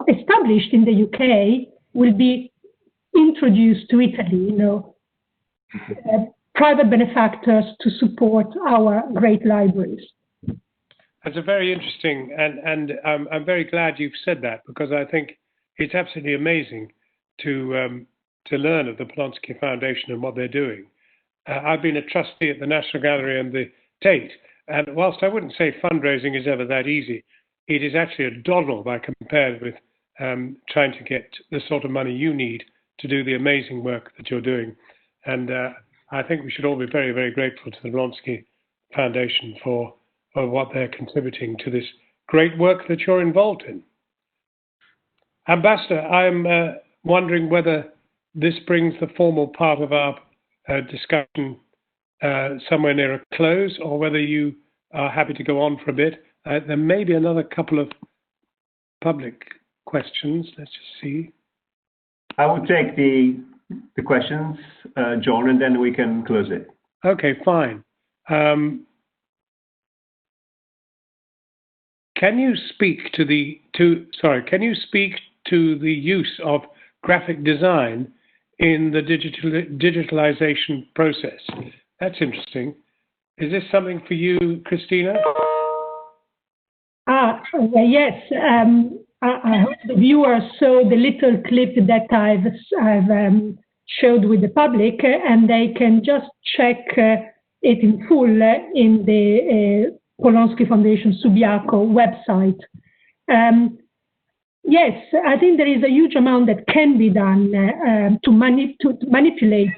established in the UK will be introduced to Italy, private benefactors to support our great libraries. That's a very interesting, and I'm very glad you've said that, because I think it's absolutely amazing to learn of the Polonsky Foundation and what they're doing. I've been a trustee at the National Gallery and the Tate, and whilst I wouldn't say fundraising is ever that easy, it is actually a doddle by compared with trying to get the sort of money you need to do the amazing work that you're doing. And I think we should all be very, very grateful to the Polonsky Foundation for what they're contributing to this great work that you're involved in. Ambassador, I'm wondering whether this brings the formal part of our discussion somewhere near a close, or whether you are happy to go on for a bit. There may be another couple of public questions. Let's just see. I will take the questions, Jon, and then we can close it. Okay, fine. Can you speak to the use of graphic design in the digitalization process? That's interesting. Is this something for you, Cristina? Yes. I hope the viewers saw the little clip that I've showed with the public, and they can just check it in full in the Polonsky Foundation Subiaco website. Yes, I think there is a huge amount that can be done to manipulate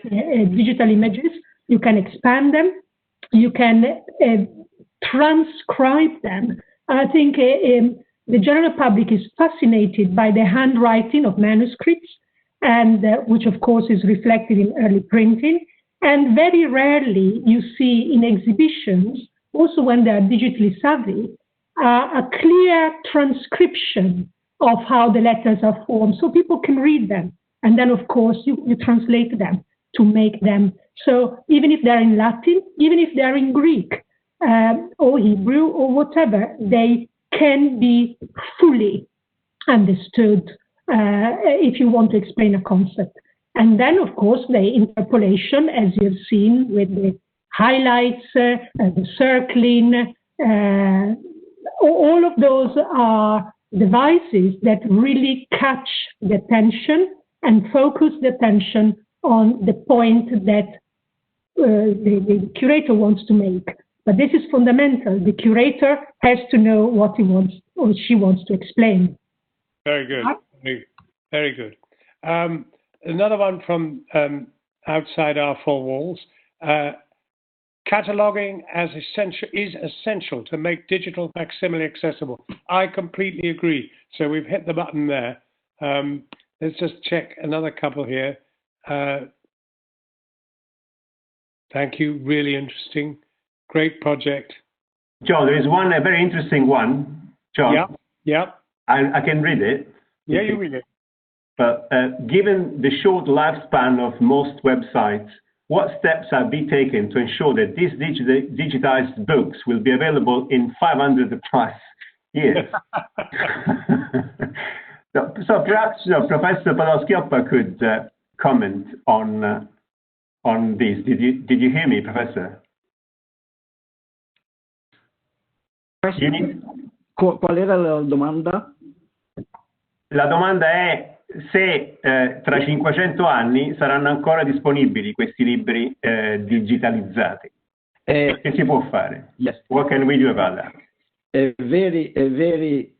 digital images. You can expand them. You can transcribe them. I think the general public is fascinated by the handwriting of manuscripts, and which of course is reflected in early printing. And very rarely you see in exhibitions, also when they are digitally savvy, a clear transcription of how the letters are formed, so people can read them. And then, of course, you translate them to make them. So even if they're in Latin, even if they're in Greek or Hebrew or whatever, they can be fully understood if you want to explain a concept. And then, of course, the interpolation, as you've seen with the highlights, the circling, all of those are devices that really catch the attention and focus the attention on the point that the curator wants to make. But this is fundamental. The curator has to know what he wants or she wants to explain. Very good. Very good. Another one from outside our four walls. Cataloging is essential to make digital facsimile accessible. I completely agree. So we've hit the button there. Let's just check another couple here. Thank you. Really interesting. Great project. Jon, there is one, a very interesting one. Jon. Yeah. I can read it. Yeah, you read it. But given the short lifespan of most websites, what steps are being taken to ensure that these digitized books will be available in 500 plus years? So perhaps Professor Schioppa could comment on this. Did you hear me, Professor? Qual era la domanda? La domanda è se tra 500 anni saranno ancora disponibili questi libri digitalizzati. Che si può fare? Yes. What can we do about that? A very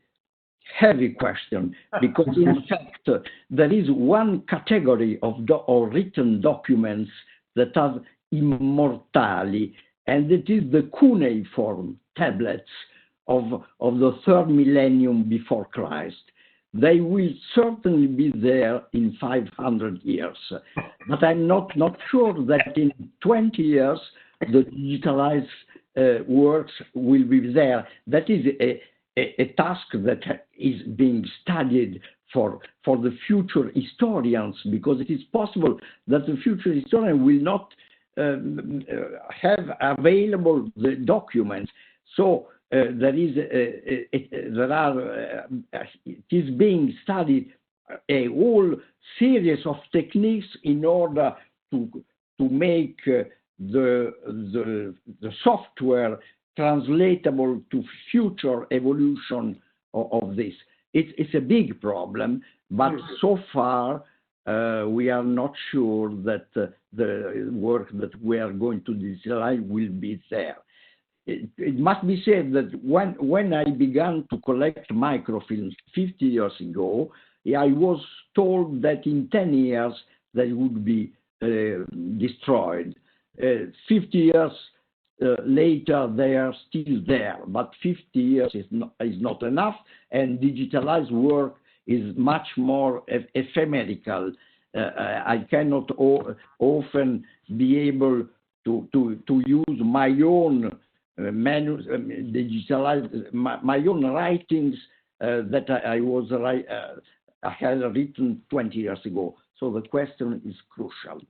heavy question, because in fact there is one category of written documents that have immortali, and it is the cuneiform tablets of the third millennium before Christ. They will certainly be there in 500 years, but I'm not sure that in 20 years the digitalized works will be there. That is a task that is being studied for the future historians, because it is possible that the future historian will not have available the documents. So it is being studied a whole series of techniques in order to make the software translatable to future evolution of this. It's a big problem, but so far we are not sure that the work that we are going to digitalize will be there. It must be said that when I began to collect microfilms 50 years ago, I was told that in 10 years they would be destroyed. 50 years later, they are still there, but 50 years is not enough, and digitalized work is much more ephemerical. I cannot often be able to use my own digitalized my own writings that I had written 20 years ago. So the question is crucial.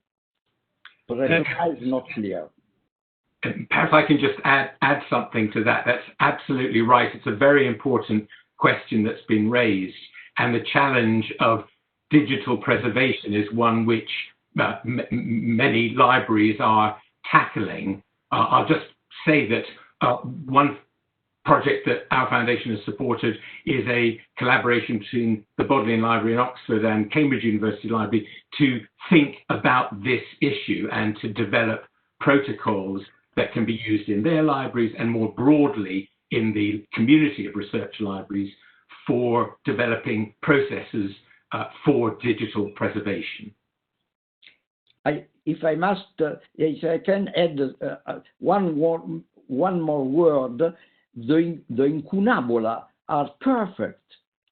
The result is not clear. Perhaps I can just add something to that. That's absolutely right. It's a very important question that's been raised, and the challenge of digital preservation is one which many libraries are tackling. I'll just say that one project that our foundation has supported is a collaboration between the Bodleian Library in Oxford and Cambridge University Library to think about this issue and to develop protocols that can be used in their libraries and more broadly in the community of research libraries for developing processes for digital preservation. If I must, if I can add one more word, the incunabula are perfect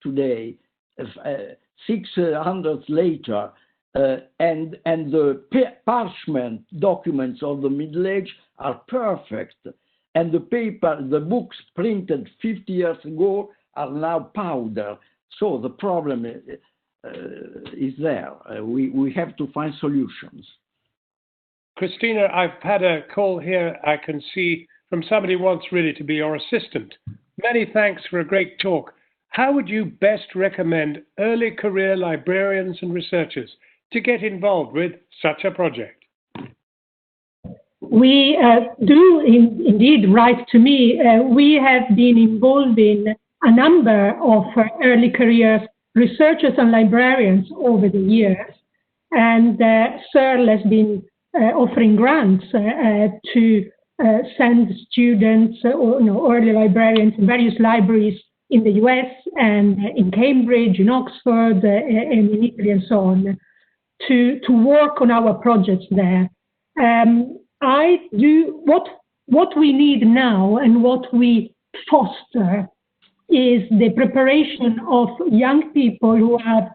today, 600 later, and the parchment documents of the Middle Age are perfect, and the books printed 50 years ago are now powder. So the problem is there. We have to find solutions. Cristina, I've had a call here, I can see, from somebody who wants really to be your assistant. Many thanks for a great talk. How would you best recommend early career librarians and researchers to get involved with such a project? We do indeed write to me. We have been involved in a number of early career researchers and librarians over the years, and CERL has been offering grants to send students or early librarians in various libraries in the US and in Cambridge, in Oxford, and in Italy and so on, to work on our projects there. What we need now and what we foster is the preparation of young people who have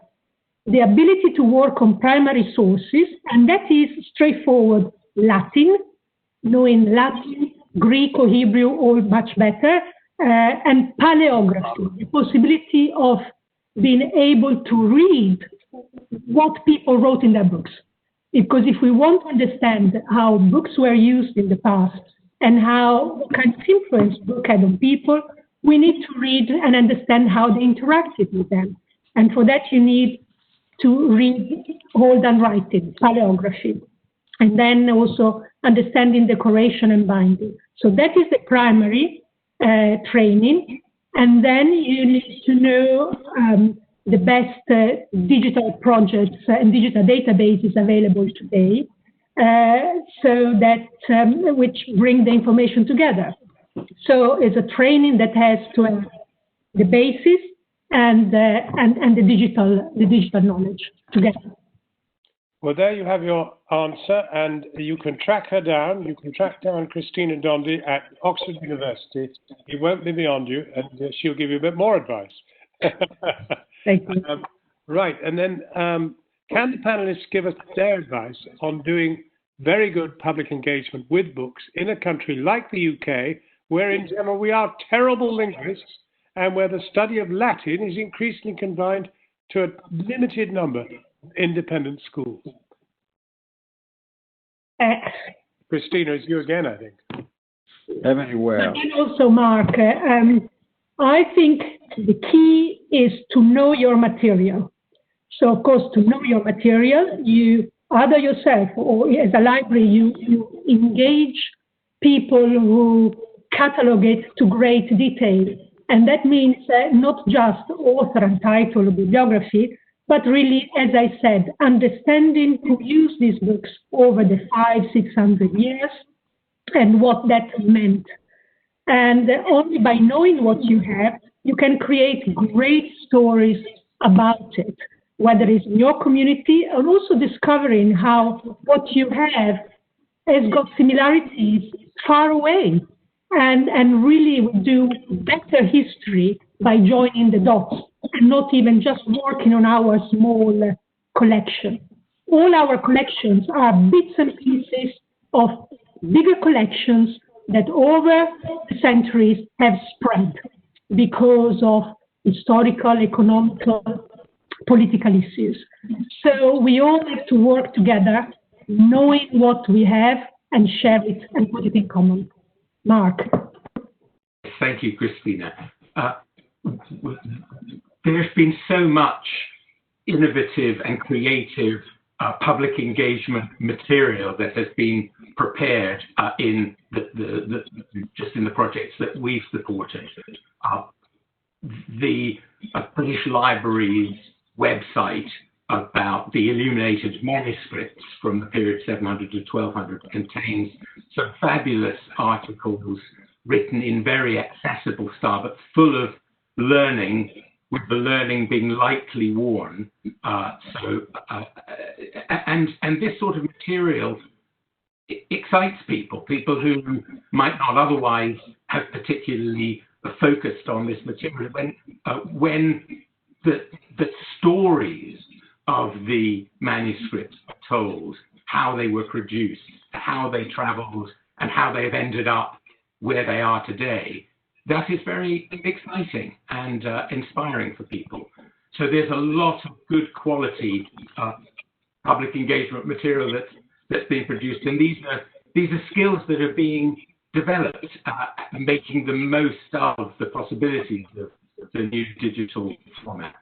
the ability to work on primary sources, and that is straightforward Latin, knowing Latin, Greek or Hebrew, all much better, and paleography, the possibility of being able to read what people wrote in their books. Because if we want to understand how books were used in the past and what kind of influence book had on people, we need to read and understand how they interacted with them. And for that, you need to read old handwriting, paleography, and then also understanding decoration and binding. So that is the primary training. And then you need to know the best digital projects and digital databases available today, so that which bring the information together. So it's a training that has to have the basis and the digital knowledge together. Well, there you have your answer, and you can track her down. You can track down Cristina Dondi at Oxford University. It won't be beyond you, and she'll give you a bit more advice. Thank you. Right, and then can the panelists give us their advice on doing very good public engagement with books in a country like the UK, where in general we are terrible linguists, and where the study of Latin is increasingly confined to a limited number of independent schools? Cristina, it's you again, I think. Everywhere. And also, Marc, I think the key is to know your material. So, of course, to know your material, you either yourself or as a library, you engage people who catalog it to great detail. And that means not just author and title or bibliography, but really, as I said, understanding who used these books over the 500-600 years and what that meant. And only by knowing what you have, you can create great stories about it, whether it's in your community, and also discovering how what you have has got similarities far away. And really do better history by joining the dots and not even just working on our small collection. All our collections are bits and pieces of bigger collections that over the centuries have spread because of historical, economical, political issues. So we all have to work together, knowing what we have and share it and put it in common. Marc. Thank you, Cristina. There's been so much innovative and creative public engagement material that has been prepared in just in the projects that we've supported. The British Library's website about the illuminated manuscripts from the period 700 to 1200 contains some fabulous articles written in very accessible style, but full of learning, with the learning being lightly worn. And this sort of material excites people who might not otherwise have particularly focused on this material. When the stories of the manuscripts are told, how they were produced, how they traveled, and how they've ended up where they are today, that is very exciting and inspiring for people. So there's a lot of good quality public engagement material that's being produced, and these are skills that are being developed, making the most of the possibilities of the new digital formats.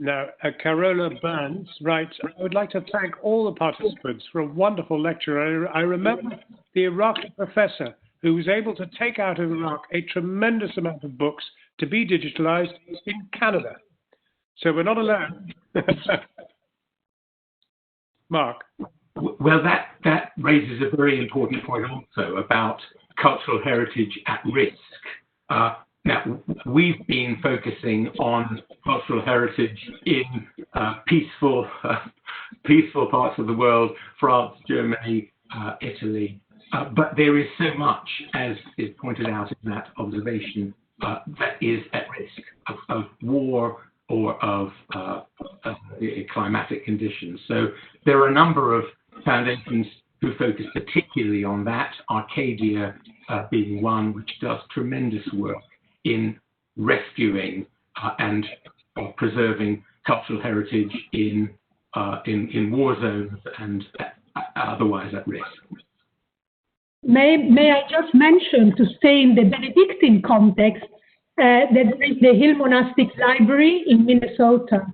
Now, Carola Burns writes, I would like to thank all the participants for a wonderful lecture. I remember the Iraqi professor who was able to take out of Iraq a tremendous amount of books to be digitalized in Canada. So we're not alone. Marc. Well, that raises a very important point also about cultural heritage at risk. Now, we've been focusing on cultural heritage in peaceful parts of the world, France, Germany, Italy. But there is so much, as is pointed out in that observation, that is at risk of war or of climatic conditions. So there are a number of foundations who focus particularly on that, Arcadia being one, which does tremendous work in rescuing and preserving cultural heritage in war zones and otherwise at risk. May I just mention, to stay in the Benedictine context, that there is the Hill Monastic Library in Minnesota,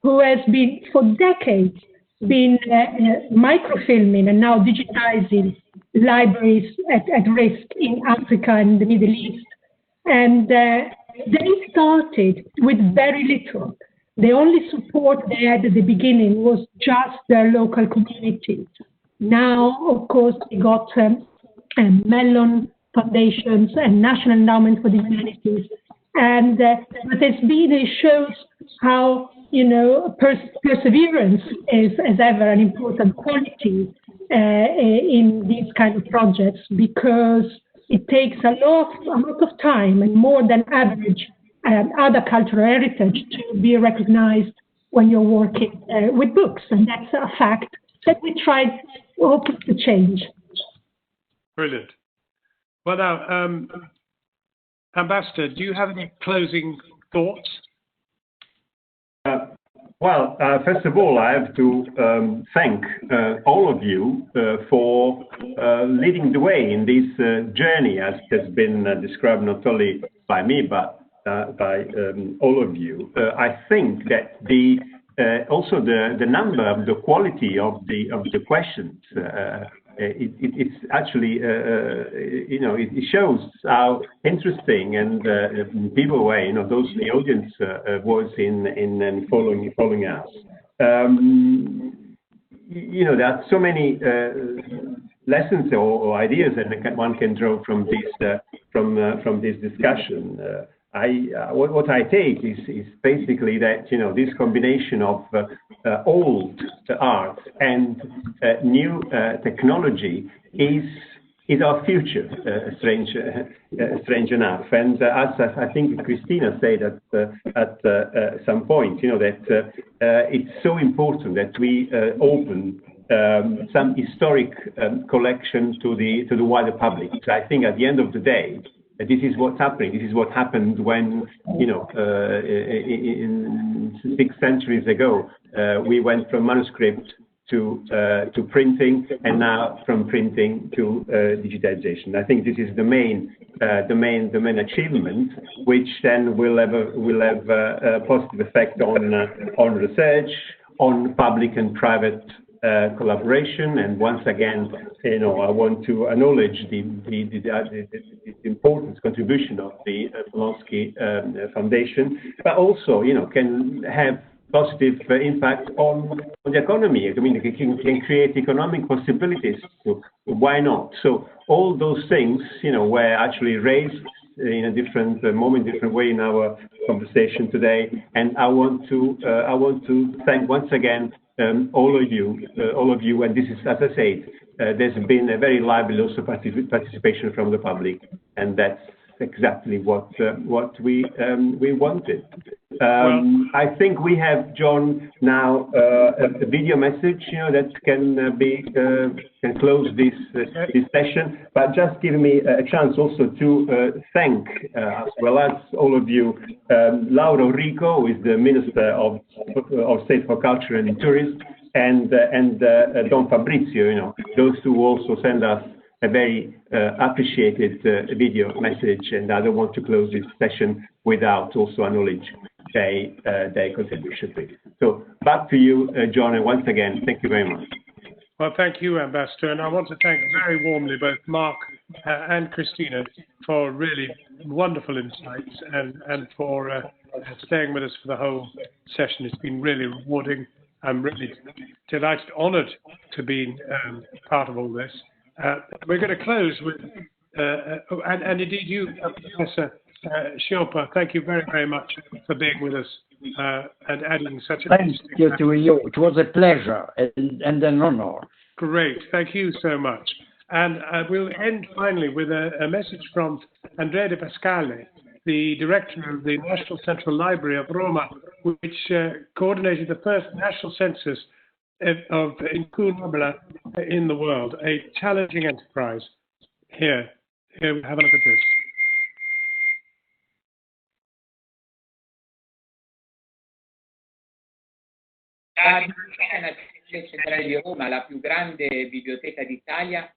who has been for decades been microfilming and now digitizing libraries at risk in Africa and the Middle East. And they started with very little. The only support they had at the beginning was just their local community. Now, of course, they got Mellon Foundations and National Endowment for the Humanities. And it shows how perseverance is, as ever, an important quality in these kind of projects, because it takes a lot of time and more than average other cultural heritage to be recognized when you're working with books. And that's a fact that we try to change. Brilliant. Well, now, Ambassador, do you have any closing thoughts? First of all, I have to thank all of you for leading the way in this journey, as has been described not only by me, but by all of you. I think that also the number of the quality of the questions, it's actually, it shows how interesting and people were, the audience was in following us. There are so many lessons or ideas that one can draw from this discussion. What I take is basically that this combination of old art and new technology is our future. Strange enough, and as I think Cristina said at some point, that it's so important that we open some historic collection to the wider public. So I think at the end of the day, this is what's happening. This is what happened when, in 6 centuries ago, we went from manuscript to printing, and now from printing to digitization. I think this is the main achievement, which then will have a positive effect on research, on public and private collaboration. And once again, I want to acknowledge the important contribution of the Polonsky Foundation, but also, can have positive impact on the economy. I mean, it can create economic possibilities. So why not? So all those things, were actually raised in a different moment, different way in our conversation today. And I want to thank once again all of you. And this is, as I said, there's been a very lively also participation from the public, and that's exactly what we wanted. I think we have, Jon, now a video message, that can close this session. But just give me a chance also to thank, as well as all of you, Laura Orrico, who is the Minister of State for Culture and Tourism, and Don Fabrizio. Those two also send us a very appreciated video message, and I don't want to close this session without also acknowledge their contribution. So back to you, Jon, and once again, thank you very much. Well, thank you, Ambassador, and I want to thank very warmly both Marc and Cristina for really wonderful insights and for staying with us for the whole session. It's been really rewarding. I'm really delighted, honoured to be part of all this. We're going to close with, and indeed you, Professor Schioppa, thank you very, very much for being with us and adding such a... Thank you to you. It was a pleasure and an honor. Great. Thank you so much. And we'll end finally with a message from Andrea de Pasquale, the director of the National Central Library of Roma, which coordinated the first national census of incunabula in the world, a challenging enterprise. Here, have a look at this. La Biblioteca Nazionale Centrale di Roma, la più grande biblioteca d'Italia,